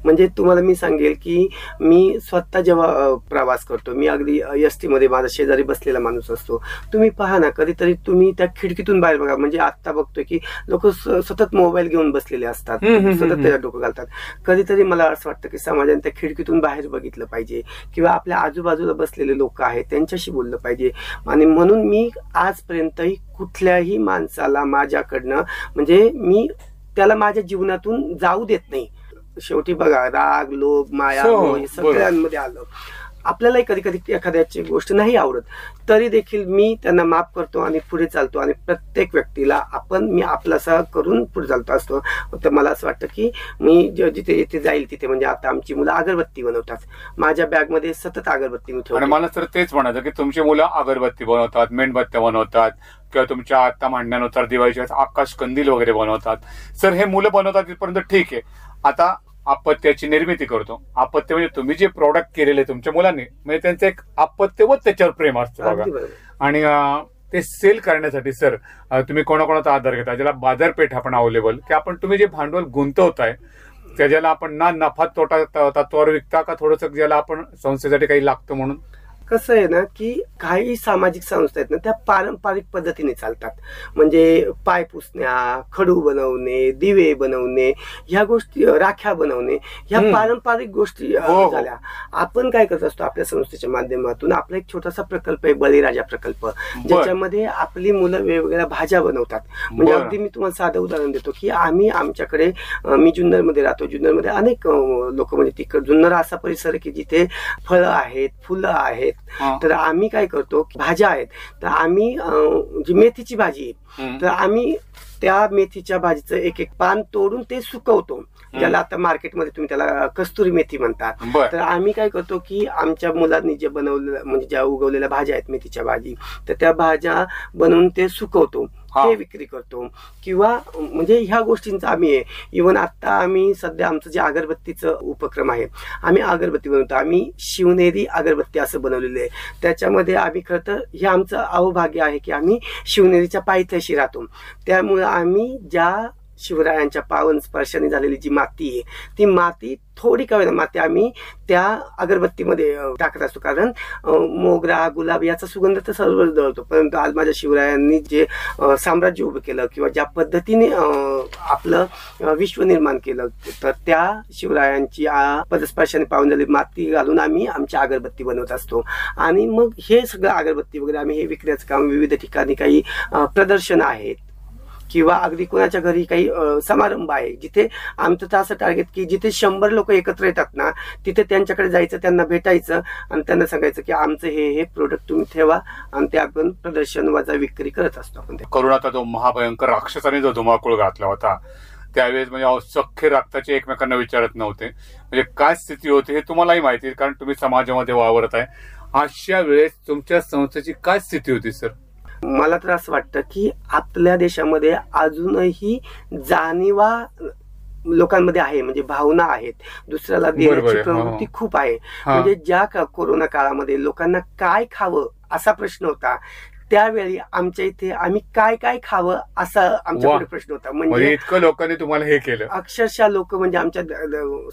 म्हणजे तुम्हाला मी सांगेल की मी स्वतः जेव्हा प्रवास करतो, मी अगदी एसटी मध्ये माझा शेजारी बसलेला माणूस असतो, तुम्ही पहा ना कधीतरी तुम्ही त्या खिडकीतून बाहेर बघा. म्हणजे आता बघतोय की लोक सतत मोबाईल घेऊन बसलेले असतात, सतत त्याच्यात डोकं घालतात. कधीतरी मला असं वाटतं की समाजाने त्या खिडकीतून बाहेर बघितलं पाहिजे किंवा आपल्या आजूबाजूला बसलेले लोक आहेत त्यांच्याशी बोललं पाहिजे. आणि म्हणून मी आजपर्यंतही कुठल्याही माणसाला माझ्याकडनं म्हणजे मी त्याला माझ्या जीवनातून जाऊ देत नाही. शेवटी बघा राग, लोभ, माया हे सगळ्यांमध्ये आलं. आपल्यालाही कधी कधी एखाद्याची गोष्ट नाही आवडत तरी देखील मी त्यांना माफ करतो आणि पुढे चालतो आणि प्रत्येक व्यक्तीला मी आपलासा करून पुढे चालतो असतो. तर मला असं वाटतं की मी जिथे जिथे जाईल तिथे, म्हणजे आता आमची मुलं अगरबत्ती बनवतात, माझ्या बॅगमध्ये सतत अगरबत्ती मी ठेवतो. आणि मला सर तेच म्हणायचं की तुमची मुलं अगरबत्ती बनवतात, मेणबत्त्या बनवतात किंवा तुमच्या आता म्हणण्यानुसार दिवाळीच्या आकाश कंदील वगैरे बनवतात. सर हे मुलं बनवतात तिथपर्यंत ठीक आहे. आता अपत्याची निर्मिती करतो. अपत्य म्हणजे तुम्ही जे प्रोडक्ट केलेले तुमच्या मुलांनी, म्हणजे त्यांचं एक अपत्य व त्याच्यावर प्रेम असतं बघा. आणि ते सेल करण्यासाठी सर तुम्ही कोणाकोणाचा आधार घेता, ज्याला बाजारपेठ आपण अवेलेबल की आपण तुम्ही जे भांडवल गुंतवताय त्याच्याला आपण ना नफा तोटा तत्वावर विकता का थोडंसं ज्याला आपण संस्थेसाठी काही लागतं म्हणून? कसं आहे ना की काही सामाजिक संस्था आहेत ना त्या पारंपरिक पद्धतीने चालतात. म्हणजे पाय पुसण्या, खडू बनवणे, दिवे बनवणे, ह्या गोष्टी, राख्या बनवणे, ह्या पारंपरिक गोष्टी झाल्या. आपण काय करत असतो आपल्या संस्थेच्या माध्यमातून आपला एक छोटासा प्रकल्प आहे, बळीराजा प्रकल्प, ज्याच्यामध्ये आपली मुलं वेगवेगळ्या भाज्या बनवतात. म्हणजे अगदी मी तुम्हाला साधं उदाहरण देतो की आम्ही आमच्याकडे, मी जुन्नरमध्ये राहतो, जुन्नरमध्ये अनेक लोक, म्हणजे तिकडे जुन्नर असा परिसर आहे की जिथे फळं आहेत, फुलं आहेत. तर आम्ही काय करतो, भाज्या आहेत तर आम्ही जी मेथीची भाजी आहे तर आम्ही त्या मेथीच्या भाजीचं एक एक पान तोडून ते सुकवतो, ज्याला आता मार्केटमध्ये तुम्ही त्याला कस्तुरी मेथी म्हणतात. तर आम्ही काय करतो की आमच्या मुलांनी जे बनवलेलं, म्हणजे ज्या उगवलेल्या भाज्या आहेत मेथीच्या भाजी, तर त्या भाज्या बनवून ते सुकवतो, ते विक्री करतो. किंवा म्हणजे ह्या गोष्टींचा आम्ही इव्हन आता आम्ही सध्या आमचं जे अगरबत्तीचं उपक्रम आहे, आम्ही अगरबत्ती बनवतो. आम्ही शिवनेरी अगरबत्ती असं बनवलेलं आहे. त्याच्यामध्ये आम्ही खरं तर हे आमचं अहोभाग्य आहे की आम्ही शिवनेरीच्या पायथ्याशी राहतो. त्यामुळे आम्ही ज्या शिवरायांच्या पावन स्पर्शाने झालेली जी माती आहे ती माती, थोडी का होईना माती, आम्ही त्या अगरबत्तीमध्ये टाकत असतो. कारण मोगरा, गुलाब याचा सुगंध तर सर्व जळतो, परंतु आज माझ्या शिवरायांनी जे साम्राज्य उभं केलं किंवा ज्या पद्धतीने आपलं विश्व निर्माण केलं, तर त्या शिवरायांची पदस्पर्शाने पावन झालेली माती घालून आम्ही आमची अगरबत्ती बनवत असतो. आणि मग हे सगळं अगरबत्ती वगैरे आम्ही हे विकण्याचं काम, विविध ठिकाणी काही प्रदर्शन आहेत किंवा अगदी कोणाच्या घरी काही समारंभ आहे, जिथे आमचं तर असं टार्गेट की जिथे 100 लोक एकत्र येतात ना, तिथे त्यांच्याकडे जायचं, त्यांना भेटायचं आणि त्यांना सांगायचं की आमचं हे प्रोडक्ट तुम्ही ठेवा, आणि ते आपण प्रदर्शन वजा विक्री करत असतो. आपण करोनाचा जो महाभयंकर राक्षसाने जो धुमाकूळ घातला होता त्यावेळेस म्हणजे सख्खे रक्ताचे एकमेकांना विचारत नव्हते, म्हणजे काय स्थिती होती हे तुम्हालाही माहिती आहे कारण तुम्ही समाजामध्ये वावरत आहे. अशा वेळेस तुमच्या संस्थेची काय स्थिती होती सर? मला तर असं वाटतं की आपल्या देशामध्ये अजूनही जाणीवा लोकांमध्ये आहे, म्हणजे भावना आहेत, दुसऱ्याला देण्याची प्रवृत्ती खूप आहे. म्हणजे ज्या कोरोना काळामध्ये लोकांना काय खावं असा प्रश्न होता, त्यावेळी आमच्या इथे आम्ही काय काय खावं असा आमच्याकडे प्रश्न होता. म्हणजे इतकं लोकांनी तुम्हाला हे केलं, अक्षरशः लोक म्हणजे आमच्या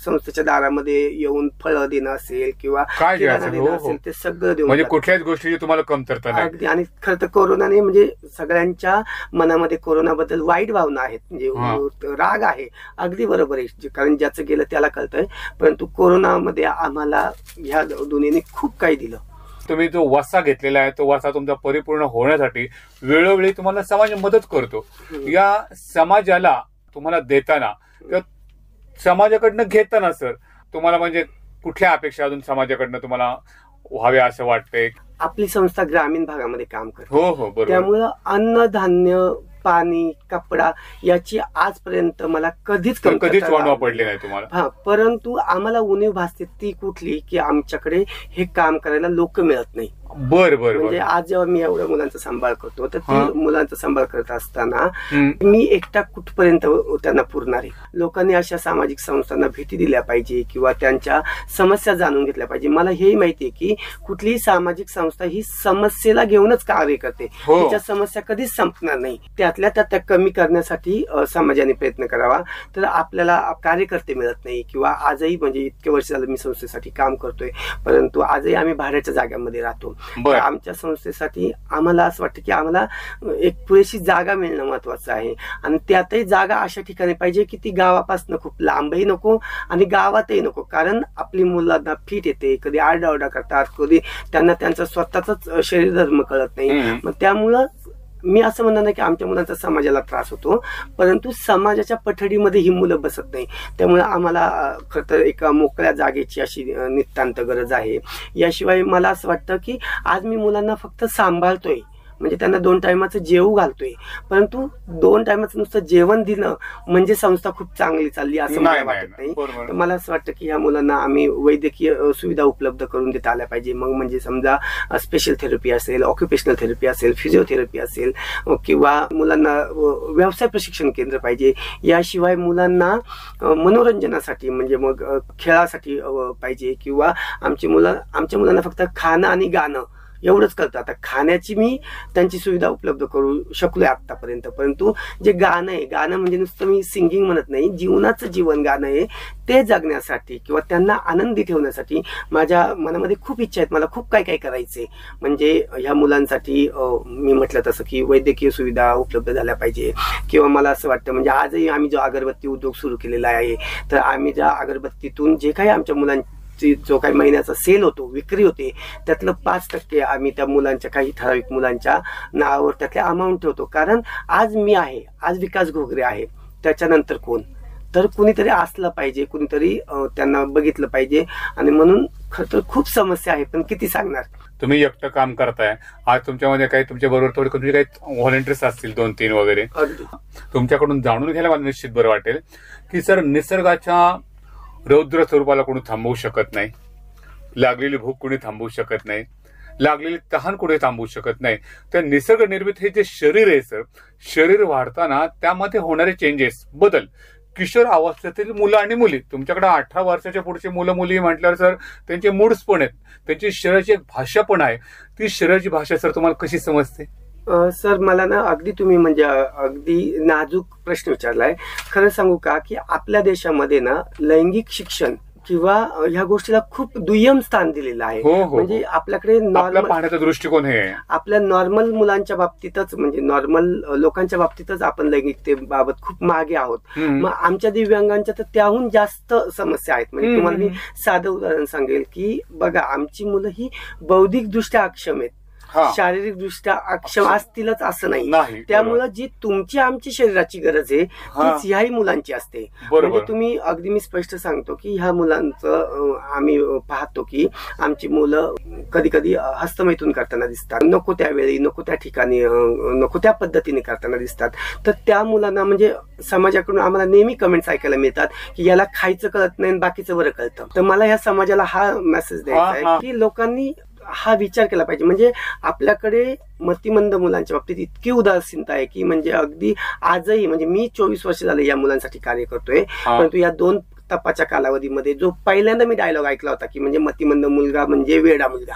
संस्थेच्या दारामध्ये येऊन फळं देणं असेल किंवा काय किराणा देणं असेल ते सगळं देऊन म्हणजे कुठल्याच गोष्टीची तुम्हाला कमतरता नाही. अगदी. आणि खरं तर कोरोनाने म्हणजे सगळ्यांच्या मनामध्ये कोरोनाबद्दल वाईट भावना आहेत, म्हणजे राग आहे. अगदी बरोबर आहे, कारण ज्याचं गेलं त्याला कळतंय. परंतु कोरोनामध्ये आम्हाला ह्या दोन्हीने खूप काही दिलं. तुम्ही जो वसा घेतलेला आहे तो वसा तुमचा परिपूर्ण होण्यासाठी वेळोवेळी तुम्हाला समाज मदत करतो. या समाजाला तुम्हाला देताना किंवा समाजाकडनं घेताना सर तुम्हाला म्हणजे कुठल्या अपेक्षा अजून समाजाकडनं तुम्हाला व्हाव्या असं वाटतंय? आपली संस्था ग्रामीण भागामध्ये काम करते. हो हो बरोबर. त्यामुळं अन्नधान्य, पाणी, कपडा याची आजपर्यंत मला कधीच वाढवा पडली नाही तुम्हाला. हा, परंतु आम्हाला उणीव भासते ती कुठली की आमच्याकडे हे काम करायला लोक मिळत नाही. बर बर. म्हणजे आज जेव्हा मी एवढ्या मुलांचा सांभाळ करतो तर ती मुलांचा सांभाळ करत असताना मी एकटा कुठपर्यंत त्यांना पुरणार आहे. लोकांनी अशा सामाजिक संस्थांना भेटी दिल्या पाहिजे किंवा त्यांच्या समस्या जाणून घेतल्या पाहिजे. मला हेही माहितीये की कुठलीही सामाजिक संस्था ही समस्येला घेऊनच कार्य करते, तिच्या समस्या कधीच संपणार नाही. त्यातल्या त्या कमी करण्यासाठी समाजाने प्रयत्न करावा. तर आपल्याला कार्यकर्ते मिळत नाही किंवा आजही म्हणजे इतके वर्ष झालं मी संस्थेसाठी काम करतोय, परंतु आजही आम्ही भाड्याच्या जागांमध्ये राहतो. आमच्या संस्थेसाठी आम्हाला असं वाटतं की आम्हाला एक पुरेशी जागा मिळणं महत्वाचं आहे. आणि त्यातही जागा अशा ठिकाणी पाहिजे की ती गावापासून खूप लांबही नको आणि गावातही नको. कारण आपली मुलांना फिट येते, कधी आरडाओरडा करतात, कधी त्यांना त्यांचा स्वतःच शरीर धर्म कळत नाही. मग त्यामुळं मी असं म्हणणार नाही की आमच्या मुलांचा समाजाला त्रास होतो, परंतु समाजाच्या पठडीमध्ये ही मुलं बसत नाही. त्यामुळे आम्हाला खरं तर एका मोकळ्या जागेची अशी नितांत गरज आहे. याशिवाय मला असं वाटतं की आज मी मुलांना फक्त सांभाळतोय, म्हणजे त्यांना 2 टायमाचं जेवू घालतोय, परंतु 2 टायमाचं नुसतं जेवण देणं म्हणजे संस्था खूप चांगली चालली असं मला वाटत नाही. तर मला असं वाटतं की ह्या मुलांना आम्ही वैद्यकीय सुविधा उपलब्ध करून देता आल्या पाहिजे. मग म्हणजे समजा स्पेशल थेरपी असेल, ऑक्युपेशनल थेरपी असेल, फिजिओथेरपी असेल किंवा मुलांना व्यवसाय प्रशिक्षण केंद्र पाहिजे. याशिवाय मुलांना मनोरंजनासाठी म्हणजे मग खेळासाठी पाहिजे किंवा आमच्या मुलांना फक्त खाणं आणि गाणं एवढंच कळतं. आता खाण्याची मी त्यांची सुविधा उपलब्ध करू शकलोय आतापर्यंत, परंतु जे गाणं म्हणजे नुसतं मी सिंगिंग म्हणत नाही, जीवनाचं जीवन गाणं आहे ते जगण्यासाठी किंवा त्यांना आनंदी ठेवण्यासाठी माझ्या मनामध्ये खूप इच्छा आहेत. मला खूप काय काय करायचंय. म्हणजे ह्या मुलांसाठी मी म्हटलं तसं की वैद्यकीय सुविधा उपलब्ध झाल्या पाहिजे किंवा मला असं वाटतं म्हणजे आजही आम्ही जो अगरबत्ती उद्योग सुरू केलेला आहे, तर आम्ही ज्या अगरबत्तीतून जे काही आमच्या मुलांची जो काही महिन्याचा सेल होतो, विक्री होते, त्यातलं 5% आम्ही त्या मुलांच्या काही ठराविक मुलांच्या नावावर त्यातल्या अमाऊंट ठेवतो. कारण आज मी आहे, आज विकास घोगरे आहे, त्याच्यानंतर कोण, तर कुणीतरी असलं पाहिजे, कुणीतरी त्यांना बघितलं पाहिजे. आणि म्हणून खरं तर खूप समस्या आहे, पण किती सांगणार. तुम्ही एकटं काम करताय, आज तुमच्यामध्ये काही तुमच्या बरोबर थोडे काही व्हॉलेंटियर्स असतील 2-3 वगैरे, तुमच्याकडून जाणून घ्यायला मला निश्चित बरं वाटेल की सर निसर्गाच्या रौद्र स्वरूपाला कोणी थांबवू शकत नाही, लागलेली भूक कोणी थांबवू शकत नाही, लागलेली तहान कोणी थांबवू शकत नाही. तर निसर्ग निर्मित हे जे शरीर आहे सर, शरीर वाढताना त्यामध्ये होणारे चेंजेस, बदल, किशोर अवस्थेतील मुलं आणि मुली, तुमच्याकडे 18 वर्षाच्या पुढचे मुलं मुली म्हटल्यावर सर त्यांचे मूड्स पण आहेत, त्यांची शरीराची एक भाषा पण आहे. ती शरीराची भाषा सर तुम्हाला कशी समजते? सर मला ना अगदी तुम्ही म्हणजे अगदी नाजूक प्रश्न विचारलाय. खरं सांगू का की आपल्या देशामध्ये ना लैंगिक शिक्षण किंवा ह्या गोष्टीला खूप दुय्यम स्थान दिलेलं आहे. म्हणजे आपल्याकडे नॉर्मल पाहण्याचा दृष्टिकोन हे आपल्या नॉर्मल मुलांच्या बाबतीतच म्हणजे नॉर्मल लोकांच्या बाबतीतच आपण लैंगिकतेबाबत खूप मागे आहोत. मग आमच्या दिव्यांगांच्या तर त्याहून जास्त समस्या आहेत. म्हणजे तुम्हाला मी साधं उदाहरण सांगेल की बघा, आमची मुलं ही बौद्धिक दृष्ट्या अक्षम आहेत, शारीरिक दृष्ट्या अक्षम असतीलच असं नाही. त्यामुळं जी तुमची आमची शरीराची गरज आहे तीच ह्याही मुलांची असते. म्हणजे तुम्ही अगदी मी स्पष्ट सांगतो की ह्या मुलांचं आम्ही पाहतो की आमची मुलं कधी कधी हस्तमैथून करताना दिसतात, नको त्यावेळी, नको त्या ठिकाणी, नको त्या पद्धतीने करताना दिसतात. तर त्या मुलांना म्हणजे समाजाकडून आम्हाला नेहमी कमेंट्स ऐकायला मिळतात की याला खायचं कळत नाही, बाकीचं बरं कळतं. तर मला ह्या समाजाला हा मेसेज द्यायचा आहे की लोकांनी हा विचार केला पाहिजे. म्हणजे आपल्याकडे मतिमंद मुलांच्या बाबतीत इतकी उदासीनता आहे की म्हणजे अगदी आजही म्हणजे मी 24 वर्ष झाले या मुलांसाठी कार्य करतोय, परंतु या 2 तपाच्या कालावधीमध्ये जो पहिल्यांदा मी डायलॉग ऐकला होता की म्हणजे मतिमंद मुलगा म्हणजे वेडा मुलगा.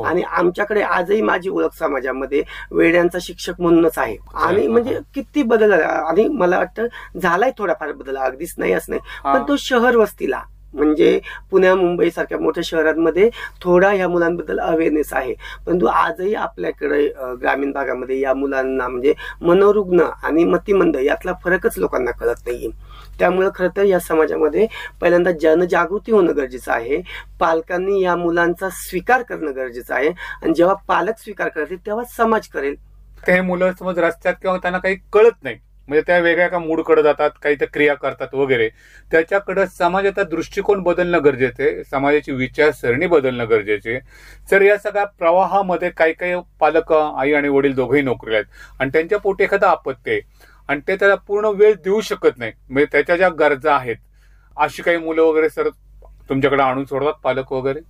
आणि आमच्याकडे आजही माझी ओळख समाजामध्ये वेड्यांचा शिक्षक म्हणूनच आहे. आणि म्हणजे किती बदल झाला, आणि मला वाटतं झालाय थोडाफार बदल, अगदीच नाही असं नाही, पण तो शहर वस्तीला म्हणजे पुण्या मुंबई सारख्या मोठ्या शहरांमध्ये थोडा ह्या मुलांबद्दल अवेअरनेस आहे. परंतु आजही आपल्याकडे ग्रामीण भागामध्ये या मुलांना म्हणजे मनोरुग्ण आणि मतिमंद यातला फरकच लोकांना कळत नाहीये. त्यामुळे खरं तर या समाजामध्ये पहिल्यांदा जनजागृती होणं गरजेचं आहे. पालकांनी या मुलांचा स्वीकार करणं गरजेचं आहे, आणि जेव्हा पालक स्वीकार करतील तेव्हा समाज करेल. ते मुलं समज रस्त्यात किंवा त्यांना काही कळत नाही, म्हणजे त्या वेगळ्या का मूडकडे जातात, काही त्या क्रिया करतात वगैरे, त्याच्याकडे समाजाचा दृष्टिकोन बदलणं गरजेचं आहे, समाजाची विचारसरणी बदलणं गरजेचे आहे. तर या सगळ्या प्रवाहामध्ये काही काही पालक, आई आणि वडील दोघेही नोकरीला आहेत आणि त्यांच्या पोटी एखादा आपत्ती आहे आणि ते त्याला पूर्ण वेळ देऊ शकत नाही, म्हणजे त्याच्या ज्या गरजा आहेत, अशी काही मुलं वगैरे सर तुमच्याकडे आणून सोडतात पालक वगैरे?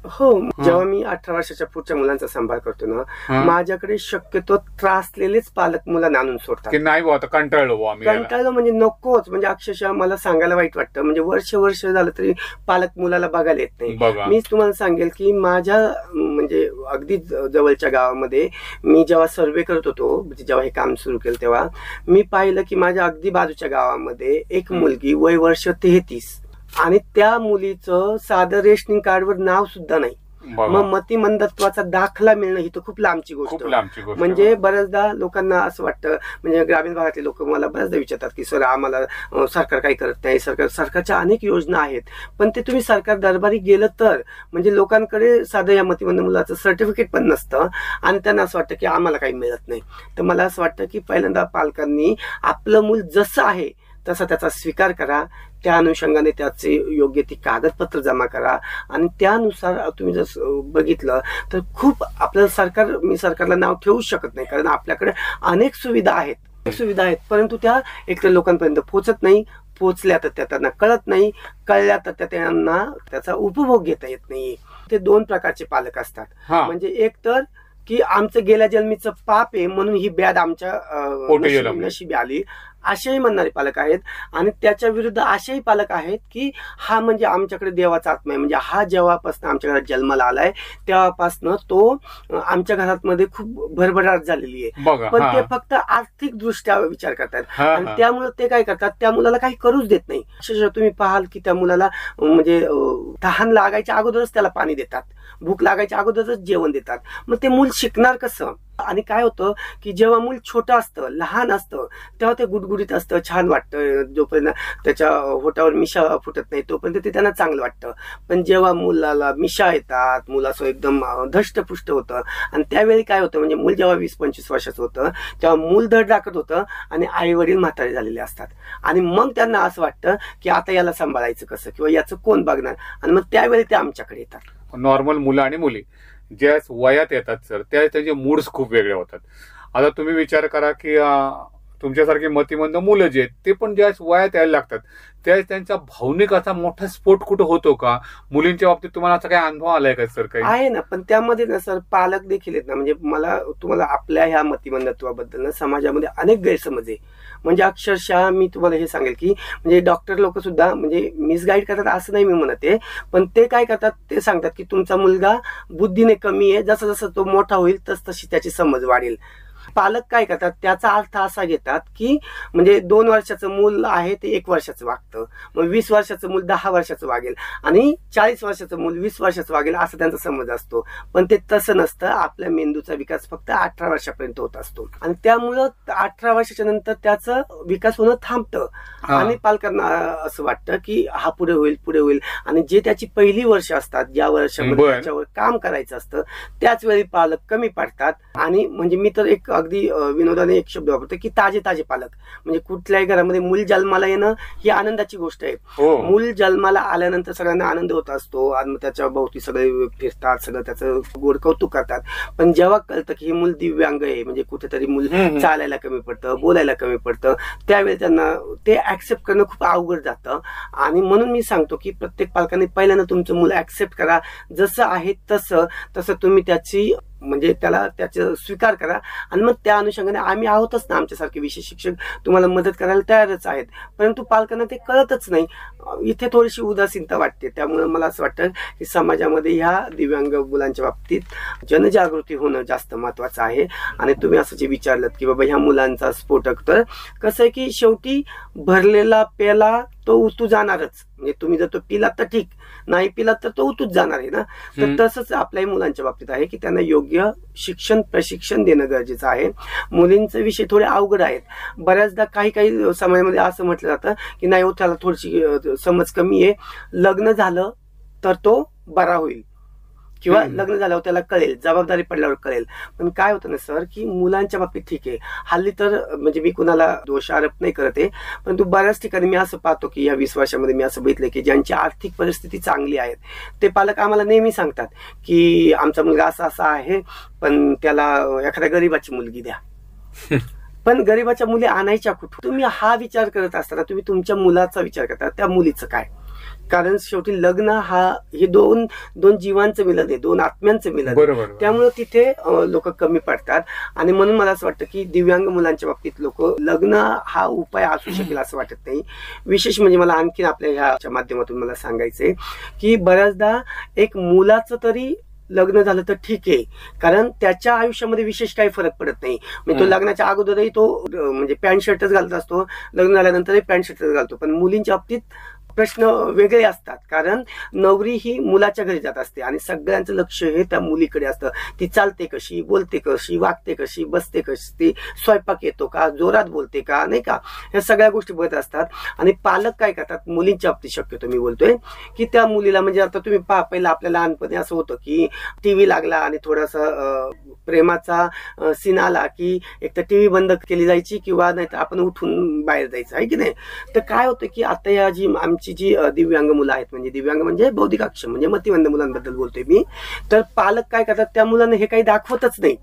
हो, जेव्हा मी 18 वर्षाच्या पुढच्या मुलांचा सांभाळ करतो ना, माझ्याकडे शक्यतो त्रासलेलेच पालक मुलांना आणून सोडतात की नाही बुवा आता कंटाळलो म्हणजे नकोच, म्हणजे अक्षरशः मला सांगायला वाईट वाटतं. म्हणजे वर्ष झालं तरी पालक मुलाला बघायला येत नाही. मी तुम्हाला सांगेल की माझ्या म्हणजे अगदी जवळच्या गावामध्ये मी जेव्हा सर्व्हे करत होतो, जेव्हा हे काम सुरू केलं, तेव्हा मी पाहिलं की माझ्या अगदी बाजूच्या गावामध्ये एक मुलगी वय वर्ष 33 आणि त्या मुलीचं साधं रेशनिंग कार्डवर नाव सुद्धा नाही. मग मतिमंदत्वाचा दाखला मिळणं ही तर खूप लांबची गोष्ट. म्हणजे बऱ्याचदा लोकांना असं वाटतं, म्हणजे ग्रामीण भागातले लोक मला बऱ्याचदा विचारतात की सर आम्हाला सरकार काही करत नाही, सरकारच्या अनेक योजना आहेत, पण ते तुम्ही सरकार दरबारी गेलं तर म्हणजे लोकांकडे साधं या मतिमंद मुलाचं सर्टिफिकेट पण नसतं आणि त्यांना असं वाटतं की आम्हाला काही मिळत नाही. तर मला असं वाटतं की पहिल्यांदा पालकांनी आपलं मूल जसं आहे तसा त्याचा स्वीकार करा, त्या अनुषंगाने त्याचे योग्य ती कागदपत्र जमा करा, आणि त्यानुसार तुम्ही जर बघितलं तर खूप आपलं मी सरकारला नाव ठेवू शकत नाही, कारण आपल्याकडे अनेक सुविधा आहेत, परंतु त्या एकतर लोकांपर्यंत पोहोचत नाही, पोहोचल्या तर त्या त्यांना कळत नाही, कळल्या तर त्या त्यांना त्याचा उपभोग घेता येत नाही. ते दोन प्रकारचे पालक असतात. म्हणजे एक तर की आमचं गेल्या जन्मीचं पाप आहे म्हणून ही ब्याद आमच्या नशिबी आली, असेही म्हणणारे पालक आहेत. आणि त्याच्या विरुद्ध असेही पालक आहेत की हा म्हणजे आमच्याकडे देवाचा आत्मा आहे, म्हणजे हा जेव्हापासून आमच्या घरात जन्माला आलाय तेव्हापासून तो आमच्या घरात मध्ये खूप भरभराट झालेली आहे, पण ते फक्त आर्थिक दृष्ट्या विचार करतात आणि त्यामुळे ते काय करतात, त्या मुलाला काही करूच देत नाही. अक्षरशः तुम्ही पाहाल की त्या मुलाला म्हणजे तहान लागायच्या अगोदरच त्याला पाणी देतात, भूक लागायच्या अगोदरच जेवण देतात. मग ते मूल शिकणार कसं? आणि काय होतं की जेव्हा मूल छोटं असतं, लहान असतं, तेव्हा ते गुटगुटीत असतं, छान वाटतं, जोपर्यंत त्याच्या होठावर मिशा फुटत नाही तोपर्यंत ते त्यांना चांगलं वाटतं. पण जेव्हा मुलाला मिशा येतात, मुलाचं एकदम धष्टपुष्ट होतं, आणि त्यावेळी काय होतं म्हणजे मूल जेव्हा 20-25 वर्षाचं होतं तेव्हा मूल धड टाकत होतं आणि आई वडील म्हातारे झालेले असतात, आणि मग त्यांना असं वाटतं की आता याला सांभाळायचं कसं किंवा याचं कोण बघणार, आणि मग त्यावेळी ते आमच्याकडे येतात. नॉर्मल मुलं आणि मुली ज्या वयात येतात सर, त्या त्यांचे मूड्स खूप वेगळे होतात. आता तुम्ही विचार करा की तुमच्यासारखी मतिमंद मुलं जे आहेत ते पण ज्या वयात यायला लागतात त्यावेळेस त्यांचा भावनिक असा मोठा स्फोट कुठं होतो का? मुलींच्या बाबतीत तुम्हाला असा काही अनुभव आलाय का सर? काही आहे ना, पण त्यामध्ये ना सर पालक देखील आहेत ना, म्हणजे तुम्हाला आपल्या ह्या मतिमंदत्वाबद्दल ना समाजामध्ये अनेक गैरसमज आहे. म्हणजे अक्षरशः मी तुम्हाला हे सांगेल की म्हणजे डॉक्टर लोक सुद्धा म्हणजे मिसगाईड करतात असं नाही मी म्हणत आहे, पण ते काय करतात, ते सांगतात की तुमचा मुलगा बुद्धीने कमी आहे, जसं जसं तो मोठा होईल तशी त्याची समज वाढेल. पालक काय करतात, त्याचा अर्थ असा घेतात की म्हणजे 2 वर्षाचं मूल आहे ते 1 वर्षाचं वागतं, मग 20 वर्षाचं मूल 10 वर्षाचं वागेल आणि 40 वर्षाचं मूल 20 वर्षाचं वागेल असा त्यांचा समज असतो. पण ते तसं नसतं. आपल्या मेंदूचा विकास फक्त 18 वर्षापर्यंत होत असतो, आणि त्यामुळं 18 वर्षाच्या नंतर त्याचा विकास होणं थांबतं. आणि पालकांना असं वाटतं की हा पुढे होईल, आणि जे त्याची पहिली वर्ष असतात, ज्या वर्षामध्ये त्याच्यावर काम करायचं असतं, त्याच वेळी पालक कमी पडतात. आणि म्हणजे मी तर एक अगदी विनोदाने एक शब्द वापरतो की ताजे पालक. म्हणजे कुठल्याही घरामध्ये मूल जन्माला येणं ही आनंदाची गोष्ट आहे. मूल जन्माला आल्यानंतर सगळ्यांना आनंद होत असतो आणि त्याच्या भोवती सगळे फिरतात, सगळं त्याचं गोड कौतुक करतात. पण जेव्हा कळतं की हे मूल दिव्यांग आहे, म्हणजे कुठेतरी मूल चालायला कमी पडतं, बोलायला कमी पडतं, त्यावेळी त्यांना ते ऍक्सेप्ट करणं खूप अवघड जातं. आणि म्हणून मी सांगतो की प्रत्येक पालकाने पहिल्यांदा तुमचं मूल ऍक्सेप्ट करा, जसं आहे तसं तुम्ही त्याची म्हणजे त्याला त्याचा स्वीकार करा आणि मग त्या अनुषंगाने आम्ही आहोतच ना, आमच्यासारखे विशेष शिक्षक तुम्हाला मदत करायला तयारच आहेत, परंतु पालकांना ते कळतच नाही. इथे थोडीशी उदासीनता वाटते. त्यामुळे मला असं वाटतं की समाजामध्ये ह्या दिव्यांग मुलांच्या बाबतीत जनजागृती होणं जास्त महत्वाचं आहे. आणि तुम्ही असं जे विचारलं की बाबा ह्या मुलांचा स्फोटक, तर कसं आहे की शेवटी भरलेला पेला तो उतू जाणारच. म्हणजे तुम्ही जर तो पिलात तर ठीक, नाही पिलात तर तो उतूच जाणार आहे ना. तर तसंच आपल्याही मुलांच्या बाबतीत आहे की त्यांना योग्य शिक्षण प्रशिक्षण देणं गरजेचं आहे. मुलींचे विषय थोडे अवघड आहेत. बऱ्याचदा काही काही समाजामध्ये असं म्हटलं जातं की नाही हो, त्याला थोडीशी समज कमी आहे, लग्न झालं तर तो बरा होईल, किंवा लग्न झाल्यावर त्याला कळेल, जबाबदारी पडल्यावर कळेल. पण काय होतं ना सर, की मुलांच्या बाबतीत ठीक आहे, हल्ली तर म्हणजे मी कुणाला दोष आरोप नाही करत आहे, परंतु बऱ्याच ठिकाणी मी असं पाहतो की या 20 वर्षामध्ये मी असं बघितलं की ज्यांची आर्थिक परिस्थिती चांगली आहे ते पालक आम्हाला नेहमी सांगतात की आमचा मुलगा असा असा आहे, पण त्याला एखाद्या गरीबाची मुलगी द्या. पण गरीबाच्या मुली आणायच्या कुठून? तुम्ही हा विचार करत असताना तुम्ही तुमच्या मुलाचा विचार करता, त्या मुलीचं काय? कारण शेवटी लग्न हे दोन जीवांचं मिलन आहे, दोन आत्म्यांचं मिलन आहे. त्यामुळे तिथे लोक कमी पडतात. आणि म्हणून मला असं वाटतं की दिव्यांग मुलांच्या बाबतीत लोक लग्न हा उपाय असू शकेल असं वाटत नाही. विशेष म्हणजे मला आणखीन आपल्या ह्याच्या माध्यमातून मला सांगायचंय की बऱ्याचदा एक मुलाचं तरी लग्न झालं तर ठीक आहे, कारण त्याच्या आयुष्यामध्ये विशेष काही फरक पडत नाही. म्हणजे तो लग्नाच्या अगोदरही तो म्हणजे पॅन्ट शर्टच घालत असतो, लग्न झाल्यानंतरही पॅन्ट शर्टच घालतो. पण मुलींच्या बाबतीत प्रश्न वेगळे असतात, कारण नवरी ही मुलाच्या घरी जात असते आणि सगळ्यांचं लक्ष हे त्या मुलीकडे असतं. ती चालते कशी, बोलते कशी, वागते कशी, बसते कशी, ती स्वयंपाक येतो का, जोरात बोलते का, नाही का, ह्या सगळ्या गोष्टी बघत असतात. आणि पालक काय करतात मुलींच्या बाबतीत, शक्यतो मी बोलतोय की त्या मुलीला म्हणजे आता तुम्ही पहा, पहिला आपल्या लहानपणी असं होतं की टीव्ही लागला आणि थोडासा प्रेमाचा सीन आला की एक तर टीव्ही बंद केली जायची किंवा नाही तर आपण उठून बाहेर जायचं, आहे की नाही. तर काय होतं की आता या आमची जी दिव्यांग मुलं आहेत, म्हणजे दिव्यांग म्हणजे बौद्धिक अक्षम म्हणजे मतिमंद मुलांबद्दल बोलतोय मी, तर पालक काय करतात, त्या मुलांना हे काही दाखवतच नाही.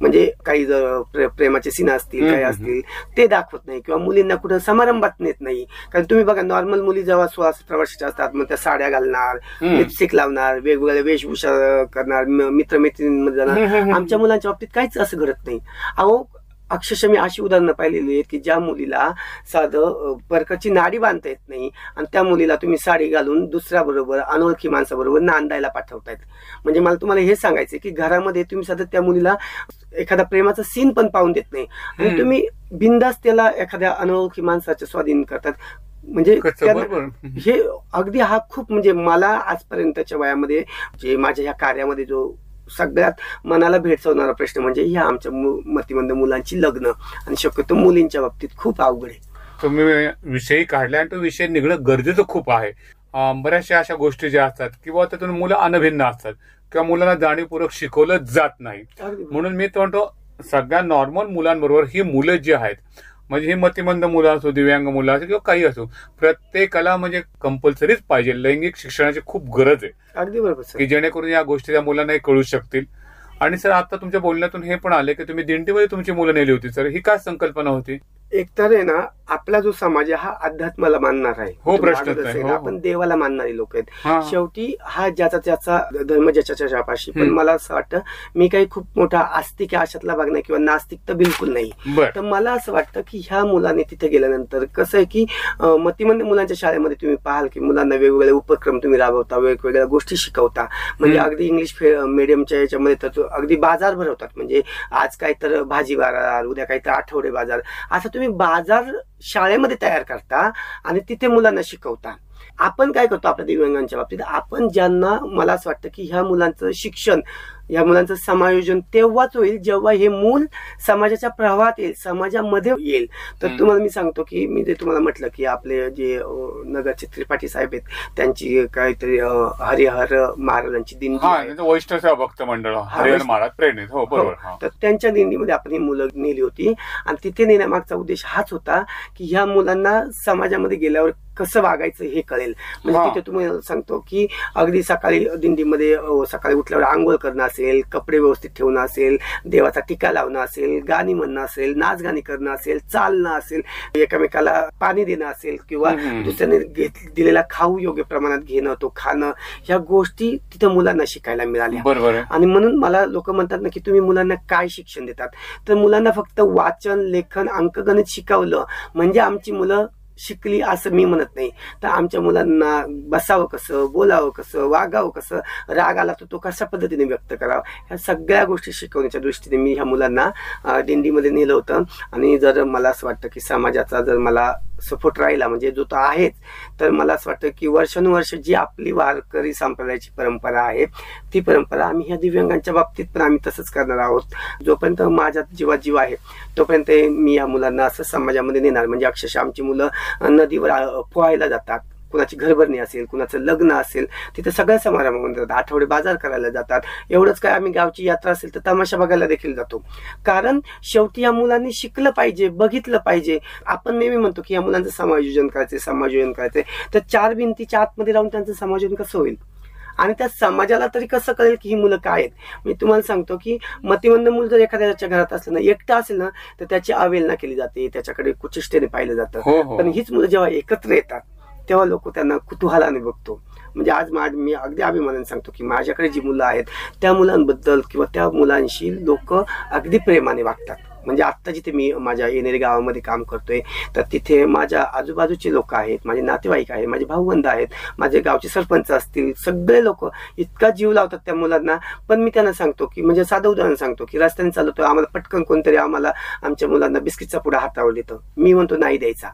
म्हणजे काही जर प्रेमाचे सीन असतील, काही असतील ते दाखवत नाही, किंवा मुलींना कुठं समारंभात नेत नाही. कारण तुम्ही बघा, नॉर्मल मुली जेव्हा 16-17 वर्षाच्या असतात, मग त्या साड्या घालणार, लिपस्टिक लावणार, वेगवेगळ्या वेशभूषा करणार, मित्रमैत्रिणींमध्ये जाणार. आमच्या मुलांच्या बाबतीत काहीच असं घडत नाही. अहो अक्षरशः मी अशी उदाहरणं पाहिलेली आहेत की ज्या मुलीला साधं परकाची नाडी बांधता येत नाही आणि त्या मुलीला तुम्ही साडी घालून दुसऱ्या बरोबर अनोळखी माणसाबरोबर नांदायला पाठवतायत. म्हणजे मला तुम्हाला हे सांगायचं की घरामध्ये तुम्ही साधं त्या मुलीला एखादा प्रेमाचा सीन पण पाहून देत नाही आणि तुम्ही बिनधास्त त्याला एखाद्या अनोळखी माणसाच्या स्वाधीन करतात. म्हणजे हे अगदी हा खूप म्हणजे मला आजपर्यंतच्या वयामध्ये जे माझ्या ह्या कार्यामध्ये जो सगळ्यात मनाला भेडसावणारा प्रश्न म्हणजे ह्या आमच्या मतिमंद मुलांची लग्न, आणि शक्यतो मुलींच्या बाबतीत खूप अवघड आहे. तुम्ही विषय काढला आणि तो विषय निघणं गरजेचं खूप आहे. बऱ्याचशा अशा गोष्टी ज्या असतात किंवा त्यातून मुलं अनभिन्न असतात किंवा मुलांना जाणीवपूर्वक शिकवलं जात नाही. म्हणून मी म्हणतो सगळ्या नॉर्मल मुलांबरोबर ही मुलं जी आहेत, म्हणजे ही मतिमंद मुलं असो, दिव्यांग मुलं असो किंवा काही असो, प्रत्येकाला म्हणजे कंपल्सरीच पाहिजे लैंगिक शिक्षणाची खूप गरज आहे. अगदी बरोबर, की जेणेकरून या गोष्टी त्या मुलांनाही कळू शकतील. आणि सर आता तुमच्या बोलण्यातून हे पण आले की तुम्ही दिंडीमध्ये तुमची मुलं नेली होती, सर ही काय संकल्पना होती? एकतर आहे ना, आपला जो समाज आहे हा अध्यात्माला मानणार आहे. हो, प्रश्नच नाही. आपण देवाला मानणारी लोक आहेत. शेवटी हा ज्याचा त्याचा धर्म ज्याच्या पाशी. पण मला असं वाटतं मी काही खूप मोठा आस्तिक अशातला भाग नाही किंवा नास्तिक तर बिलकुल नाही. तर मला असं वाटतं की ह्या मुलाने तिथे गेल्यानंतर कसं आहे की मतिमंद मुलांच्या शाळेमध्ये तुम्ही पाहाल की मुलांना वेगवेगळे उपक्रम तुम्ही राबवता, वेगवेगळ्या गोष्टी शिकवता. म्हणजे अगदी इंग्लिश मीडियमच्या याच्यामध्ये तर अगदी बाजार भरवतात. म्हणजे आज काय तर भाजी बाजार, उद्या काही तर आठवडे बाजार, असं तुम्ही बाजार शाळेमध्ये तयार करता आणि तिथे मुलांना शिकवता. आपण काय करतो आपल्या दिव्यांगांच्या बाबतीत, आपण ज्यांना, मला असं वाटतं की ह्या मुलांचं शिक्षण, या मुलांचं समायोजन तेव्हाच होईल जेव्हा हे मूल समाजाच्या प्रवाहात येईल, समाजामध्ये येईल. तर तुम्हाला मी सांगतो की मी जे तुम्हाला म्हटलं की आपले जे नगरचे त्रिपाठी साहेब आहेत, त्यांची काहीतरी हरिहर महाराजांची दिंडी, वैष्णव भक्त मंडळ हरिहर महाराज प्रेरित, हो बरोबर. तर त्यांच्या दिंडीमध्ये आपण ही मुलं नेली होती आणि तिथे नेण्यामागचा उद्देश हाच होता की ह्या मुलांना समाजामध्ये गेल्यावर कसं वागायचं हे कळेल. म्हणजे तिथे तुम्हाला सांगतो की अगदी सकाळी दिंडीमध्ये सकाळी उठल्यावर आंघोळ करणं असेल, असेल, कपडे व्यवस्थित ठेवणं असेल, देवाचा टीका लावणं असेल, गाणी म्हणणं असेल, नाच गाणी करणं असेल, चालणं असेल, एकमेकाला पाणी देणं असेल किंवा दुसऱ्याने दिलेला खाऊ योग्य प्रमाणात घेणं, तो खाणं, ह्या गोष्टी तिथं मुलांना शिकायला मिळाल्या. बरोबर. आणि म्हणून मला लोक म्हणतात ना की तुम्ही मुलांना काय शिक्षण देतात, तर मुलांना फक्त वाचन, लेखन, अंकगणित शिकवलं म्हणजे आमची मुलं शिकली असं मी म्हणत नाही. तर आमच्या मुलांना बसावं कसं, बोलावं कसं, वागावं कसं, राग आला तर तो कशा पद्धतीने व्यक्त करावा, ह्या सगळ्या गोष्टी शिकवण्याच्या दृष्टीने मी ह्या मुलांना दिंडीमध्ये नेलं होतं. आणि जर मला असं वाटतं की समाजाचा जर मला सपोर्ट राहिला, म्हणजे जो तो आहेच, तर मला असं वाटतं की वर्षानुवर्ष जी आपली वारकरी संप्रदायाची परंपरा आहे ती परंपरा आम्ही ह्या दिव्यांगांच्या बाबतीत पण आम्ही तसंच करणार आहोत. जोपर्यंत माझ्यात जीवात जीव आहे तोपर्यंत मी या मुलांना असं समाजामध्ये नेणार. म्हणजे अक्षरशः आमची मुलं नदीवर पोहायला जातात, कुणाची घरभरणी असेल, कुणाचं लग्न असेल, तिथे सगळ्या समारंभामध्ये जातात, आठवडे बाजार करायला जातात. एवढंच काय, आम्ही गावची यात्रा असेल तर तमाशा बघायला देखील जातो. कारण शेवटी या मुलांनी शिकलं पाहिजे, बघितलं पाहिजे. आपण नेहमी म्हणतो की या मुलांचं समायोजन करायचंय, तर 4 भिंतीच्या आतमध्ये राहून त्यांचं समायोजन कसं होईल आणि त्या समाजाला तरी कसं कळेल की ही मुलं काय आहेत. मी तुम्हाला सांगतो की मतिमंद मूल जर एखाद्याच्या घरात असलं ना, एकटं असेल ना, तर त्याची अवहेलना केली जाते, त्याच्याकडे कुचेष्टेने पाहिलं जातं. पण हीच मुलं जेव्हा एकत्र येतात तेव्हा लोक त्यांना कुतूहलाने बघतो. म्हणजे आज मी अगदी अभिमानाने सांगतो की माझ्याकडे जी मुलं आहेत त्या मुलांबद्दल किंवा त्या मुलांशी लोक अगदी प्रेमाने वागतात. म्हणजे आत्ता जिथे मी माझ्या येणेरी गावामध्ये काम करतोय तर तिथे माझ्या आजूबाजूचे लोक आहेत, माझे नातेवाईक आहेत, माझे भाऊबंद आहेत, माझे गावचे सरपंच असतील, सगळे लोक इतका जीव लावतात त्या मुलांना. पण मी त्यांना सांगतो की, म्हणजे साधं उदाहरण सांगतो की रस्त्याने चालवतो, आम्हाला पटकन कोणतरी आम्हाला आमच्या मुलांना बिस्किटचा पुडा हातावर देतं, मी म्हणतो नाही द्यायचा,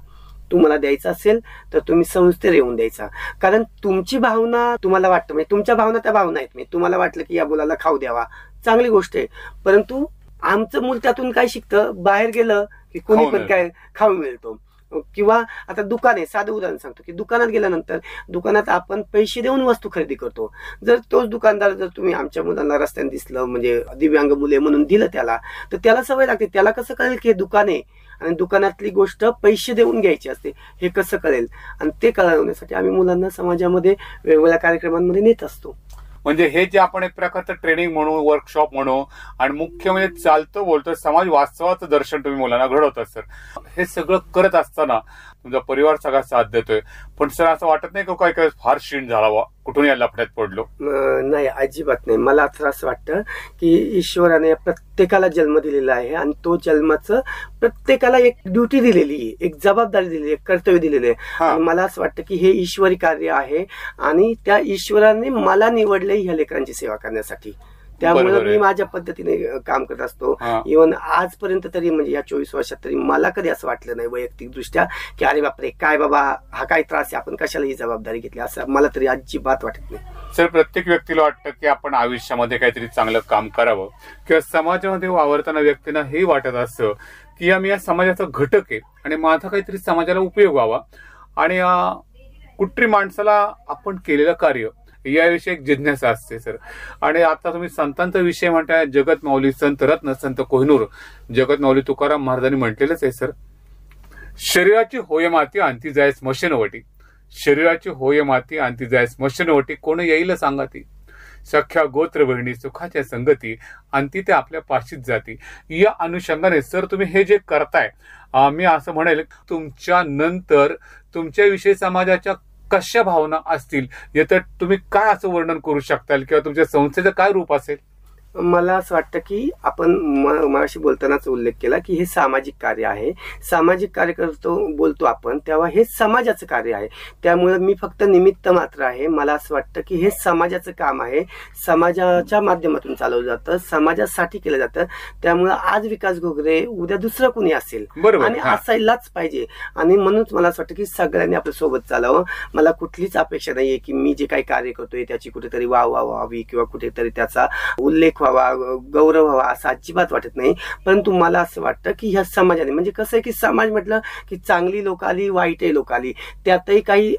तुम्हाला द्यायचा असेल तर तुम्ही संस्थेत येऊन द्यायचा. कारण तुमची भावना तुम्हाला वाटतं, म्हणजे तुमच्या भावना त्या भावना आहेत. म्हणजे तुम्हाला वाटलं की या मुलाला खाऊ द्यावा, चांगली गोष्ट आहे, परंतु आमचं मूल त्यातून काय शिकतं, बाहेर गेलं की कोणी पण काय खाऊ मिळतो. किंवा आता दुकान आहे, साधं उदाहरण सांगतो की दुकानात गेल्यानंतर दुकानात आपण पैसे देऊन वस्तू खरेदी करतो. जर तोच दुकानदार जर तुम्ही आमच्या मुलांना रस्त्याने दिसलं, म्हणजे दिव्यांग मुले म्हणून दिलं त्याला, तर त्याला सवय लागते. त्याला कसं कळेल की हे दुकान आहे आणि दुकानातली गोष्ट पैसे देऊन घ्यायची असते, हे कसं कळेल. आणि ते कळवण्यासाठी आम्ही मुलांना समाजामध्ये वेगवेगळ्या कार्यक्रमांमध्ये नेत असतो. म्हणजे हे जे आपण एक प्रकारचं ट्रेनिंग म्हणू, वर्कशॉप म्हणू, आणि मुख्य म्हणजे चालतं बोलतं समाज वास्तवाचं दर्शन तुम्ही मुलांना घडवतात सर. हे सगळं करत असताना तुमचा परिवार सगळा साथ देतोय, पण सर असं वाटत नाही का काही काही फार शीण झाला, कुठून या लफड्यात पडलो? नाही, अजिबात नाही. मला तर असं वाटतं की ईश्वराने प्रत्येकाला जन्म दिलेला आहे आणि तो जन्माचं प्रत्येकाला एक ड्युटी दिलेली आहे, एक जबाबदारी दिलेली आहे, एक कर्तव्य दिलेले आहे. मला असं वाटतं की हे ईश्वरी कार्य आहे आणि त्या ईश्वराने मला निवडले ह्या लेकरांची सेवा करण्यासाठी. त्यामुळे मी माझ्या पद्धतीने काम करत असतो. इव्हन आजपर्यंत तरी, म्हणजे या 24 वर्षात तरी मला कधी असं वाटलं नाही वैयक्तिक दृष्ट्या की अरे बापरे काय बाबा हा काय त्रास आहे, आपण कशाला ही जबाबदारी घेतली, असं मला तरी अजिबात वाटत नाही. सर, प्रत्येक व्यक्तीला वाटतं की आपण आयुष्यामध्ये काहीतरी चांगलं काम करावं किंवा समाजामध्ये वावरताना व्यक्तींना हे वाटत असतं की मी या समाजाचा घटक आहे आणि माझा काहीतरी समाजाला उपयोग व्हावा आणि कुठली माणसाला आपण केलेलं कार्य याविषयी एक जिज्ञासा असते सर. आणि आता तुम्ही संतांचा विषय म्हणताय, जगत माऊली संत रत्न संत कोहिनूर जगत माऊली तुकाराम महाराजांनी म्हटलेलंच आहे सर, शरीराची होय माती अंती जाय स्मशानवटी, शरीराची होय माती अंती जाय स्मशानवटी, कोण येईल सांगा ती, सख्या गोत्र बहिणी सुखाच्या संगती अंती ते आपल्या पाशीच जाती. या अनुषंगाने सर तुम्ही हे जे करताय, मी असं म्हणेल तुमच्या नंतर तुमच्याविषयी समाजाच्या कशा भावना असतील याचं तुम्ही काय असं वर्णन करू शकताल किंवा तुमच्या संस्थेचं काय रूप असेल? मला असं वाटतं की आपण माझ्याशी बोलतानाच उल्लेख केला की हे सामाजिक कार्य आहे, सामाजिक कार्य करतो बोलतो आपण तेव्हा हे समाजाचं कार्य आहे. त्यामुळे मी फक्त निमित्त मात्र आहे. मला असं वाटतं की हे समाजाचं काम आहे, समाजाच्या माध्यमातून चालवलं जातं, समाजासाठी केलं जातं. त्यामुळे आज विकास घोगरे, उद्या दुसरं कुणी असेल आणि असायलाच पाहिजे. आणि म्हणूनच मला असं वाटतं की सगळ्यांनी आपल्या सोबत चालावं. मला कुठलीच अपेक्षा नाहीये की मी जे काही कार्य करतोय त्याची कुठेतरी वाह व्हावी किंवा कुठेतरी त्याचा उल्लेख व्हावा, गौरव व्हावा असं अजिबात वाटत नाही. परंतु मला असं वाटतं की ह्या समाजाने, म्हणजे कसं आहे की समाज म्हटलं की चांगली लोक आली, वाईटही लोक आली, त्यातही काही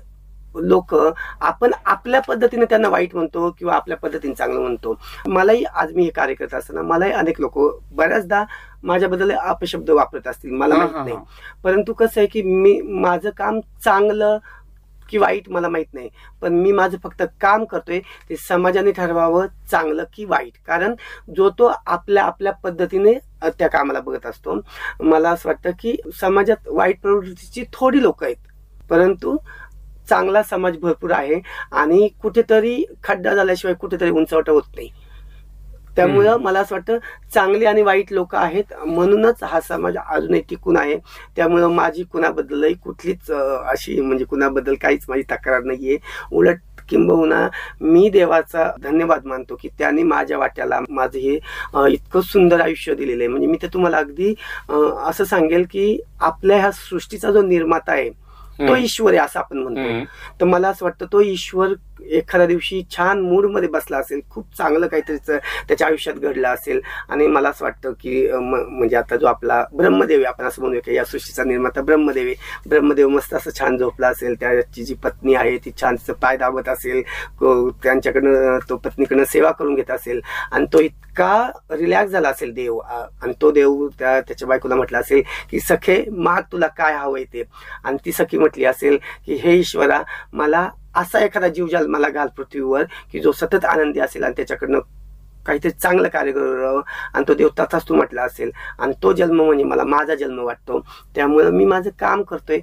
लोक आपण आपल्या पद्धतीने त्यांना वाईट म्हणतो किंवा आपल्या पद्धतीने चांगलं म्हणतो. मलाही आज मी हे कार्य करत असताना मलाही अनेक लोक बऱ्याचदा माझ्याबद्दल अपशब्द वापरत असतील, मला माहित नाही. परंतु कसं आहे की मी माझं काम चांगलं की वाईट मला माहित नाही, पण मी माझं फक्त काम करतोय, ते समाजाने ठरवावं चांगलं की वाईट, कारण जो तो आपल्या आपल्या पद्धतीने त्या कामाला बघत असतो. मला असं वाटतं की समाजात वाईट प्रवृत्तीची थोडी लोक आहेत, परंतु चांगला समाज भरपूर आहे आणि कुठेतरी खड्डा झाल्याशिवाय कुठेतरी उंचवटा होत नाही. त्यामुळं मला असं वाटतं चांगली आणि वाईट लोक आहेत, म्हणूनच हा समाज अजूनही टिकून आहे. त्यामुळं माझी कुणाबद्दलही कुठलीच अशी म्हणजे कुणाबद्दल काहीच माझी तक्रार नाहीये. उलट किंबहुना मी देवाचा धन्यवाद मानतो की त्याने माझ्या वाट्याला माझं हे इतकं सुंदर आयुष्य दिलेलं आहे. म्हणजे मी तर तुम्हाला अगदी असं सांगेल की आपल्या ह्या सृष्टीचा जो निर्माता आहे तो ईश्वर आहे असं आपण म्हणतो. तर मला असं वाटतं तो ईश्वर एखाद्या दिवशी छान मूड मध्ये बसला असेल, खूप चांगलं काहीतरी त्याच्या आयुष्यात घडलं असेल, आणि मला असं वाटतं की म्हणजे आता जो आपला ब्रह्मदेव आहे, आपण असं म्हणूया की या सृष्टीचा निर्माता ब्रह्मदेव आहे, ब्रह्मदेव मस्त असं छान झोपला असेल, त्याची जी पत्नी आहे ती छान पाय दाबत असेल, त्यांच्याकडनं तो पत्नीकडनं सेवा करून घेत असेल, आणि तो इतका रिलॅक्स झाला असेल देव, आणि तो देव त्याच्या बायकोला म्हटलं असेल की सखे माग तुला काय हवंय ते, आणि ती सखी म्हटली असेल की हे ईश्वरा मला असा एखादा जीव जन्माला घाल पृथ्वीवर की जो सतत आनंदी असेल आणि त्याच्याकडनं काहीतरी चांगलं कार्य करावं, आणि तो देव तथाच तू म्हटला असेल, आणि तो जन्म म्हणजे मला माझा जन्म वाटतो. त्यामुळं मी माझं काम करतोय,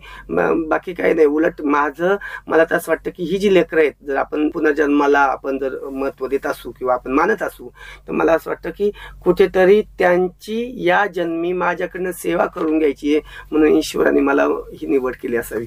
बाकी काही नाही. उलट मला तर असं वाटतं की ही जी लेकरं आहेत, जर आपण पुनर्जन्माला आपण जर महत्व देत असू किंवा आपण मानत असू, तर मला असं वाटतं की कुठेतरी त्यांची या जन्मी माझ्याकडनं सेवा करून घ्यायची आहे, म्हणून ईश्वराने मला ही निवड केली असावी.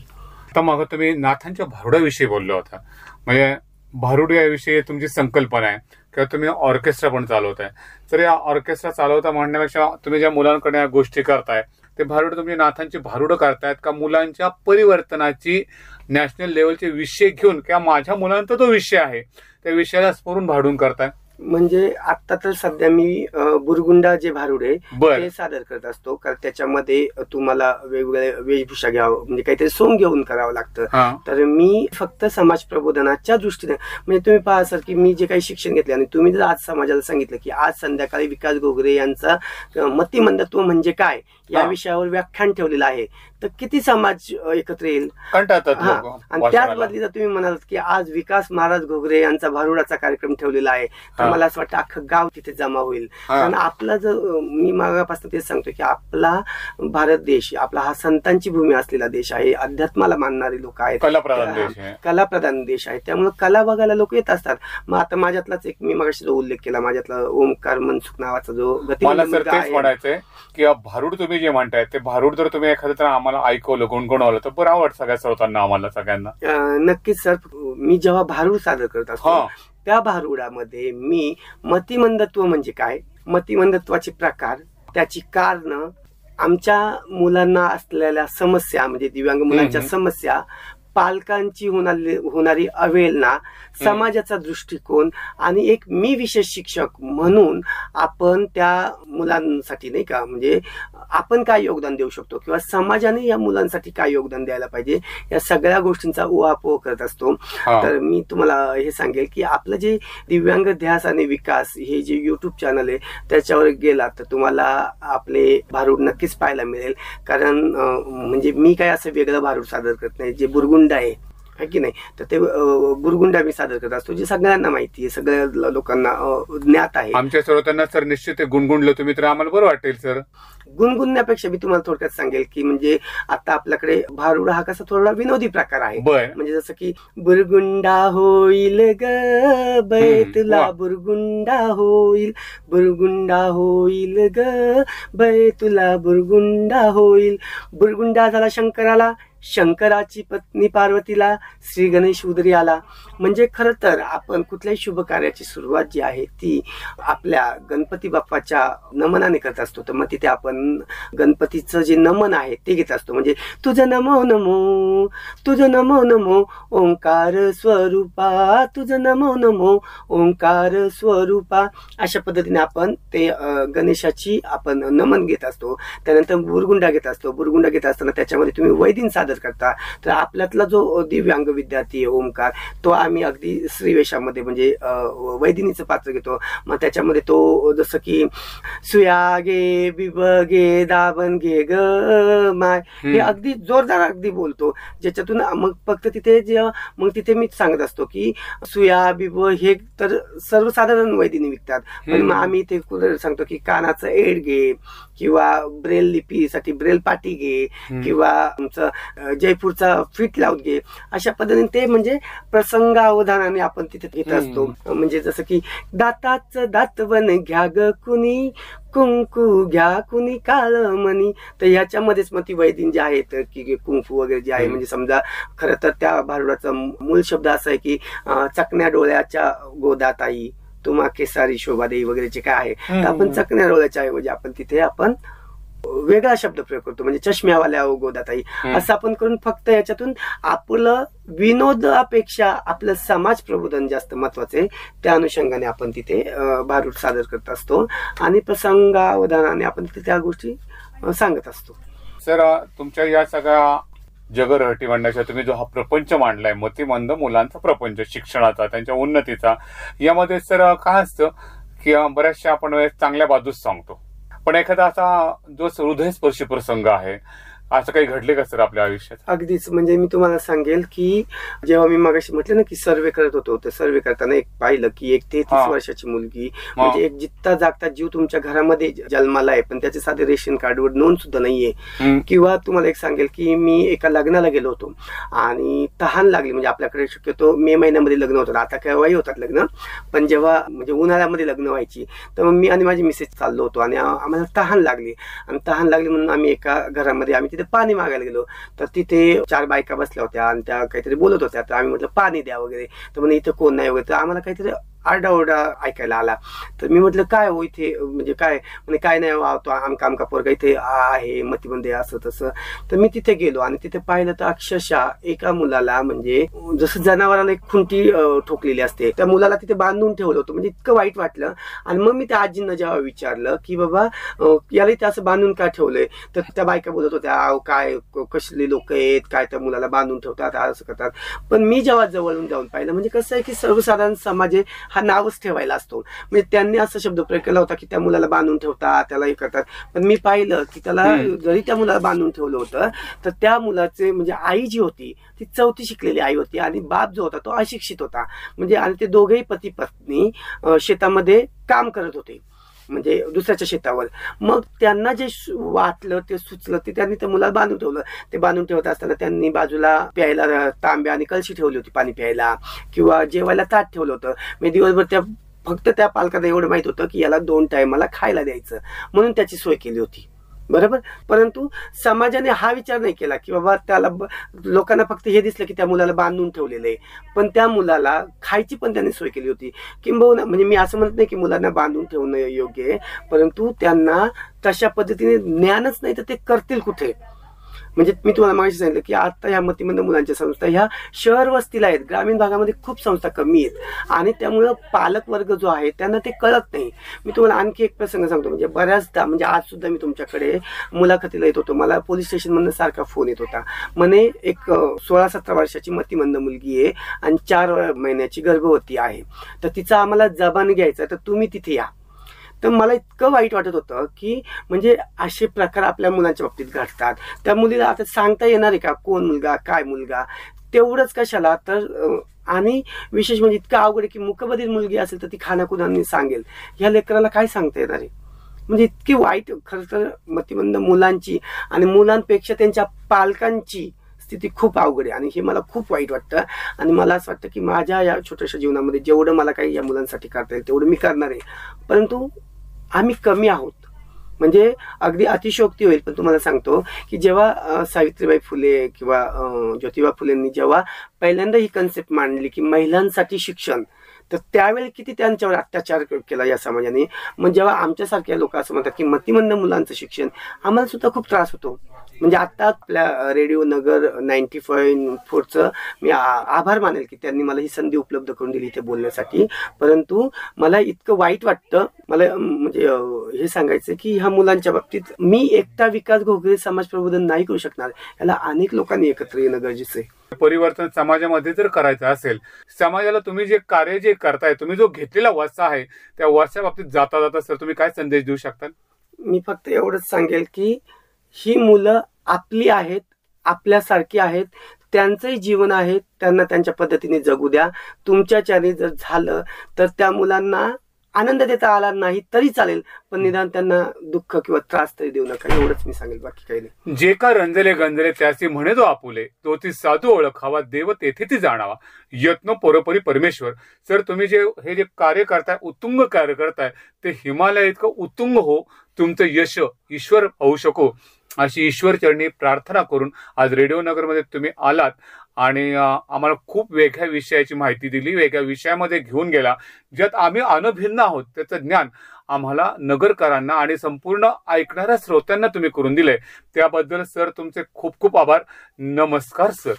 आता मग तुम्ही नाथांच्या भारुडाविषयी बोललो होता, म्हणजे भारुड याविषयी तुमची संकल्पना आहे किंवा तुम्ही ऑर्केस्ट्रा पण चालवताय. तर या ऑर्केस्ट्रा चालवता म्हणण्यापेक्षा तुम्ही ज्या मुलांकडे या गोष्टी करताय ते भारुड तुम्ही नाथांची भारुडं करतायत का मुलांच्या परिवर्तनाची नॅशनल लेवलचे विषय घेऊन, किंवा माझ्या मुलांचा तो विषय आहे त्या विषयाला स्मरून भारुडून करताय? म्हणजे आता तर सध्या मी बुरगुंडा जे भारुड आहे ते सादर करत असतो, कारण त्याच्यामध्ये तुम्हाला वेगवेगळ्या वेशभूषा घ्यावं, म्हणजे काहीतरी सोंग घेऊन करावं लागतं. तर मी फक्त समाज प्रबोधनाच्या दृष्टीने, म्हणजे तुम्ही पहा सर की मी जे काही शिक्षण घेतले, आणि तुम्ही जर आज समाजाला सांगितलं की आज संध्याकाळी विकास घोगरे यांचा मतिमंदत्व म्हणजे काय या विषयावर व्याख्यान ठेवलेलं आहे, तर किती समाज एकत्र येईल. आणि त्याच बदली जर तुम्ही म्हणाल की आज विकास महाराज घोगरे यांचा भारुडाचा कार्यक्रम ठेवलेला आहे, तर मला असं वाटतं अख्खं गाव तिथे जमा होईल. कारण आपला जर मी मागापासून तेच सांगतो की आपला भारत देश आपला हा संतांची भूमी असलेला देश आहे, अध्यात्माला मानणारे लोक आहेत, कलाप्रधान देश आहे, त्यामुळे कला बघायला लोक येत असतात. मग आता माझ्यातलाच एक मी मागाशी जो उल्लेख केला, माझ्यातला ओमकार मनसुख नावाचा जो म्हणायचंय की भारुड तुम्ही जे म्हणताय ते भारुड जर तुम्ही एखादं आम्हाला ऐकवलं गुणगुणवलं तर बरं आवडतं सगळ्या श्रोतांना, आम्हाला सगळ्यांना. नक्कीच सर, मी जेव्हा भारुड सादर करत असतो त्या भारुडामध्ये मी मतिमंदत्व म्हणजे काय, मतिमंदत्वाचे प्रकार, त्याची कारण, आमच्या मुलांना असलेल्या समस्या म्हणजे दिव्यांग मुलांच्या समस्या, पालकांची होणारी अवहेलना, समाजाचा दृष्टिकोन, आणि एक मी विशेष शिक्षक म्हणून आपण त्या मुलांसाठी नाही का म्हणजे आपण काय योगदान देऊ शकतो किंवा समाजाने या मुलांसाठी काय योगदान द्यायला पाहिजे, या सगळ्या गोष्टींचा उहापोह करत असतो. तर मी तुम्हाला हे सांगेल की आपलं जे दिव्यांग ध्यास आणि विकास हे जे युट्यूब चॅनल आहे त्याच्यावर गेला तर तुम्हाला आपले भारुड नक्कीच पाहायला मिळेल. कारण म्हणजे मी काय असं वेगळं भारुड सादर करत नाही, जे बुरगुंडा आहे की नाही, तर ते बुरगुंडा मी सादर करत असतो, जे सगळ्यांना माहिती आहे, सगळ्या लोकांना ज्ञात आहे. आमच्या श्रोत्यांना सर निश्चित गुणगुणलं तुम्ही तर आम्हाला बरं वाटेल सर. गुणगुणण्यापेक्षा मी तुम्हाला थोडक्यात सांगेल की म्हणजे आता आपल्याकडे भारुड हा कसा थोडा विनोदी प्रकार आहे. म्हणजे जसं की बुरगुंडा होईल ग बैतुला बुरगुंडा होईल, बुरगुंडा होईल ग बैतुला बुरगुंडा होईल, बुरगुंडा झाला शंकराला, शंकराची पत्नी पार्वतीला, श्री गणेश उदरी आला. म्हणजे खरं तर आपण कुठल्याही शुभ कार्याची सुरुवात जी आहे ती आपल्या गणपती बाप्पाच्या नमनाने करत असतो. तर मग तिथे आपण गणपतीचं जे नमन आहे ते घेत असतो, म्हणजे तुझं नमो नमो, तुझं नमो नमो ओंकार स्वरूपा, तुझं नमो नमो ओंकार स्वरूपा, अशा पद्धतीने आपण ते गणेशाची आपण नमन घेत असतो. त्यानंतर बुरगुंडा घेत असतो. बुरगुंडा घेत असताना त्याच्यामध्ये तुम्ही वैदिन सादर सादर करता. तर आपल्यातला जो दिव्यांग विद्यार्थी आहे ओमकार, तो आम्ही अगदी श्रीवेशामध्ये म्हणजे वैदिनीचं पात्र घेतो. मग त्याच्यामध्ये तो जसं की सुया गे बिब गे दाबन गे ग माय, हे अगदी जोरदार अगदी बोलतो, ज्याच्यातून मग फक्त तिथे मग तिथे मी सांगत असतो की सुया बिब हे तर सर्वसाधारण वैदिनी विकतात, पण मग आम्ही ते सांगतो की कानाचं एड घे, किंवा ब्रेल लिपीसाठी ब्रेल पाटी घे, किंवा आमचं जयपूरचा फिट लावून घे. अशा पद्धतीने ते म्हणजे प्रसंगावधानाने आपण तिथे घेत असतो. म्हणजे जसं की दाताचं दातवन घ्या ग कुणी, कुंकू घ्या कुणी काळमणी. तर ह्याच्यामध्येच मग ती वैदिन जे आहेत की कुंकू वगैरे जे आहे, म्हणजे समजा खरं तर त्या भारुडाचा मूळ शब्द असा आहे की चकण्या डोळ्याच्या गोदाताई तुम्हा केसारी शोभा देई वगैरे जे काय आहे, तर आपण चकण्या डोळ्याच्या ऐवजी आपण तिथे आपण वेगळा शब्द प्रयोग करतो, म्हणजे चष्म्यावाल्या गोदाताई असं आपण करून फक्त याच्यातून आपलं विनोदापेक्षा आपलं समाज प्रबोधन जास्त महत्वाचे, त्या अनुषंगाने आपण तिथे भारूड सादर करत असतो आणि प्रसंगावधानाने आपण तिथे त्या गोष्टी सांगत असतो. सर, तुमच्या या सगळ्या जगरहटी मांडण्याचा तुम्ही जो हा प्रपंच मांडलाय, मतिमंद मुलांचा प्रपंच, शिक्षणाचा, त्यांच्या उन्नतीचा, यामध्ये सर काय असतं की बऱ्याचशा आपण चांगल्या बाजूच सांगतो, पण एखादा असा जो हृदयस्पर्शी प्रसंग आहे, असं काही घडले का सर आपल्या आयुष्यात? अगदीच. म्हणजे मी तुम्हाला सांगेल की जेव्हा मी मागाशी म्हटलं ना की सर्वे करत होतो, तर सर्वे करताना एक पाहिलं की एक 33 वर्षाची मुलगी, म्हणजे एक जित्ता जागता जीव तुमच्या घरामध्ये जन्माला आहे, पण त्याचे साधे रेशन कार्डवर नोंद सुद्धा नाहीये. किंवा तुम्हाला एक सांगेल की मी एका लग्नाला गेलो होतो आणि तहान लागली, म्हणजे आपल्याकडे शक्यतो मे महिन्यामध्ये लग्न होतात, आता केव्हाही होतात लग्न, पण जेव्हा म्हणजे उन्हाळ्यामध्ये लग्न व्हायची, तर मग मी आणि माझी मिसेस चाललो होतो आणि आम्हाला तहान लागली म्हणून आम्ही एका घरामध्ये आम्ही पाणी मागायला गेलो. तर तिथे 4 बायका बसल्या होत्या आणि त्या काहीतरी बोलत होत्या. तर आम्ही म्हटलं पाणी द्या वगैरे, तर म्हणे इथं कोण नाही वगैरे. तर आम्हाला काहीतरी आरडाओरडा ऐकायला आला. तर मी म्हटलं काय हो इथे, म्हणजे काय, म्हणजे काय नाही तो आमका पोरगा इथे आहे, मतिमंद आहे, असं तसं. तर मी तिथे गेलो आणि तिथे पाहिलं तर अक्षरशः एका मुलाला म्हणजे जसं जनावराला एक खुंटी ठोकलेली असते, त्या मुलाला तिथे बांधून ठेवलं होतं. म्हणजे इतकं वाईट वाटलं. आणि मग मी त्या आजींना जेव्हा विचारलं की बाबा याला इथे असं बांधून का ठेवलंय, तर त्या बायका बोलत होत्या काय कसले लोक आहेत, काय त्या मुलाला बांधून ठेवतात, असं करतात. पण मी जेव्हा जवळून जाऊन पाहिलं, म्हणजे कसं आहे की सर्वसाधारण समाज हा नावच ठेवायला असतो, म्हणजे त्यांनी असा शब्द प्रयोग केला होता की त्या मुलाला बांधून ठेवतात, त्याला हे करतात. पण मी पाहिलं की त्याला जरी त्या मुलाला बांधून ठेवलं होतं, तर त्या मुलाचे म्हणजे आई जी होती ती 4थी शिकलेली आई होती आणि बाप जो होता तो अशिक्षित होता. म्हणजे आणि ते दोघेही पती पत्नी शेतामध्ये काम करत होते, म्हणजे दुसऱ्याच्या शेतावर. मग त्यांना जे वाटलं ते सुचलं ते त्यांनी त्या मुलाला बांधून ठेवलं. ते बांधून ठेवत असताना त्यांनी बाजूला प्यायला तांब्या आणि कळशी ठेवली होती पाणी प्यायला, किंवा जेवायला ताट ठेवलं होतं. मी दिवसभर फक्त त्या पालकाला एवढं माहित होतं की याला 2 टायमाला खायला द्यायचं, म्हणून त्याची सोय केली होती, बरोबर. परंतु समाजाने हा विचार नाही केला की बाबा त्याला, लोकांना फक्त हे दिसलं की त्या मुलाला बांधून ठेवलेलं आहे, पण त्या मुलाला खायची पण त्यांनी सोय केली होती. किंबहुना म्हणजे मी असं म्हणत नाही की मुलांना बांधून ठेवणं योग्य आहे, परंतु त्यांना तशा पद्धतीने ज्ञानच नाही तर ते करतील कुठे. म्हणजे मी तुम्हाला माहिती सांगितलं की आता ह्या मतिमंद मुलांच्या संस्था ह्या शहर वस्तीला आहेत, ग्रामीण भागामध्ये खूप संस्था कमी आहेत आणि त्यामुळं पालक वर्ग जो आहे त्यांना ते कळत नाही. मी तुम्हाला आणखी एक प्रसंग सांगतो. म्हणजे बऱ्याचदा, म्हणजे आज सुद्धा मी तुमच्याकडे मुलाखतीला येत होतो, मला पोलीस स्टेशनमधून सारखा फोन येत होता. म्हणे एक 16-17 वर्षाची मतिमंद मुलगी आहे आणि 4 महिन्याची गर्भवती आहे, तर तिचा आम्हाला जबान घ्यायचा, तर तुम्ही तिथे या. तर मला इतकं वाईट वाटत होतं की म्हणजे असे प्रकार आपल्या मुलांच्या बाबतीत घडतात. त्या मुलीला आता सांगता येणार आहे का कोण मुलगा काय मुलगा, तेवढंच कशाला. तर आणि विशेष म्हणजे इतकं अवघड आहे की मुकबधीर मुलगी असेल तर ती खानाखुनांनी सांगेल, ह्या लेकराला काय सांगता येणार आहे. म्हणजे इतकी वाईट खरं तर मतिमंद मुलांची आणि मुलांपेक्षा त्यांच्या पालकांची स्थिती खूप अवघड आहे आणि हे मला खूप वाईट वाटतं. आणि मला असं वाटतं की माझ्या या छोट्याशा जीवनामध्ये जेवढं मला काही या मुलांसाठी करता येईल तेवढं मी करणार आहे, परंतु आम्ही कमी आहोत. म्हणजे अगदी अतिशयोक्ती होईल, पण तुम्हाला सांगतो की जेव्हा सावित्रीबाई फुले किंवा ज्योतिबा फुलेंनी जेव्हा पहिल्यांदा ही कन्सेप्ट मांडली की महिलांसाठी शिक्षण, तर त्यावेळी किती त्यांच्यावर अत्याचार केला या समाजाने. मग जेव्हा आमच्यासारख्या लोक असं म्हणतात की मतिमंद मुलांचं शिक्षण, आम्हाला सुद्धा खूप त्रास होतो. म्हणजे आता आपल्या रेडिओ नगर 90.4चं मी आभार मानेल की त्यांनी मला ही संधी उपलब्ध करून दिली इथे बोलण्यासाठी. परंतु मला इतकं वाईट वाटतं, मला म्हणजे हे सांगायचं की ह्या मुलांच्या बाबतीत मी एकटा विकास घोगरे समाज प्रबोधन नाही करू शकणार, याला अनेक लोकांनी एकत्र येणं गरजेचं आहे. परिवर्तन समाजामध्ये जर करायचं असेल, समाजाला तुम्ही जे कार्य जे करताय, तुम्ही जो घेतलेला वारसा आहे, त्या वारसा बाबतीत जाता जाता सर तुम्ही काय संदेश देऊ शकता? मी फक्त एवढंच सांगेल की ही मुलं आपली आहेत, आपल्यासारखी आहेत, त्यांचंही जीवन आहे, त्यांना त्यांच्या पद्धतीने जगू द्या. तुमच्याच्याने जर झालं तर त्या मुलांना आनंद देता आला नाही तरी चालेल, पण निदान त्यांना दुःख किंवा त्रास तरी देऊ नका, एवढंच मी सांगेल, बाकी काही नाही. जे का रंजले गंजले त्याची म्हणे जो आपुले, तो ती साधू ओळखावा, देव तेथे ती जाणावा, यत्न परोपरी परमेश्वर. सर तुम्ही हे जे कार्य करताय, उत्तुंग कार्य करताय, ते हिमालय इतकं उत्तुंग हो, तुमचं यश ईश्वर होऊ शको, अशी ईश्वर चरणी प्रार्थना करून आज रेडिओ नगरमध्ये तुम्ही आलात आणि आम्हाला खूप वेगळ्या विषयाची माहिती दिली, वेगळ्या विषयामध्ये घेऊन गेला, ज्यात आम्ही अनभिन्न आहोत त्याचं ज्ञान आम्हाला नगरकरांना आणि संपूर्ण ऐकणाऱ्या श्रोत्यांना तुम्ही करून दिलंय. त्याबद्दल सर तुमचे खूप खूप आभार. नमस्कार सर.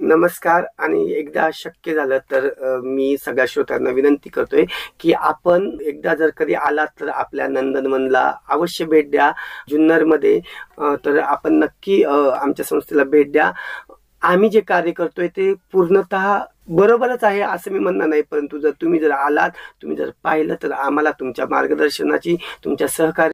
नमस्कार. आणि एकदा शक्य झालं तर मी सगळ्या श्रोत्यांना विनंती करतोय की आपण एकदा जर कधी आलात तर आपल्या नंदनवनला अवश्य भेट द्या. जुन्नरमध्ये तर आपण नक्की आमच्या संस्थेला भेट द्या. आम्ही जे कार्य करतोय ते पूर्णतः बरोबरच आहे असं मी म्हणणार नाही, परंतु जर तुम्ही जर आलात, तुम्ही जर पाहिलं तर आम्हाला तुमच्या मार्गदर्शनाची, तुमच्या सहकार्य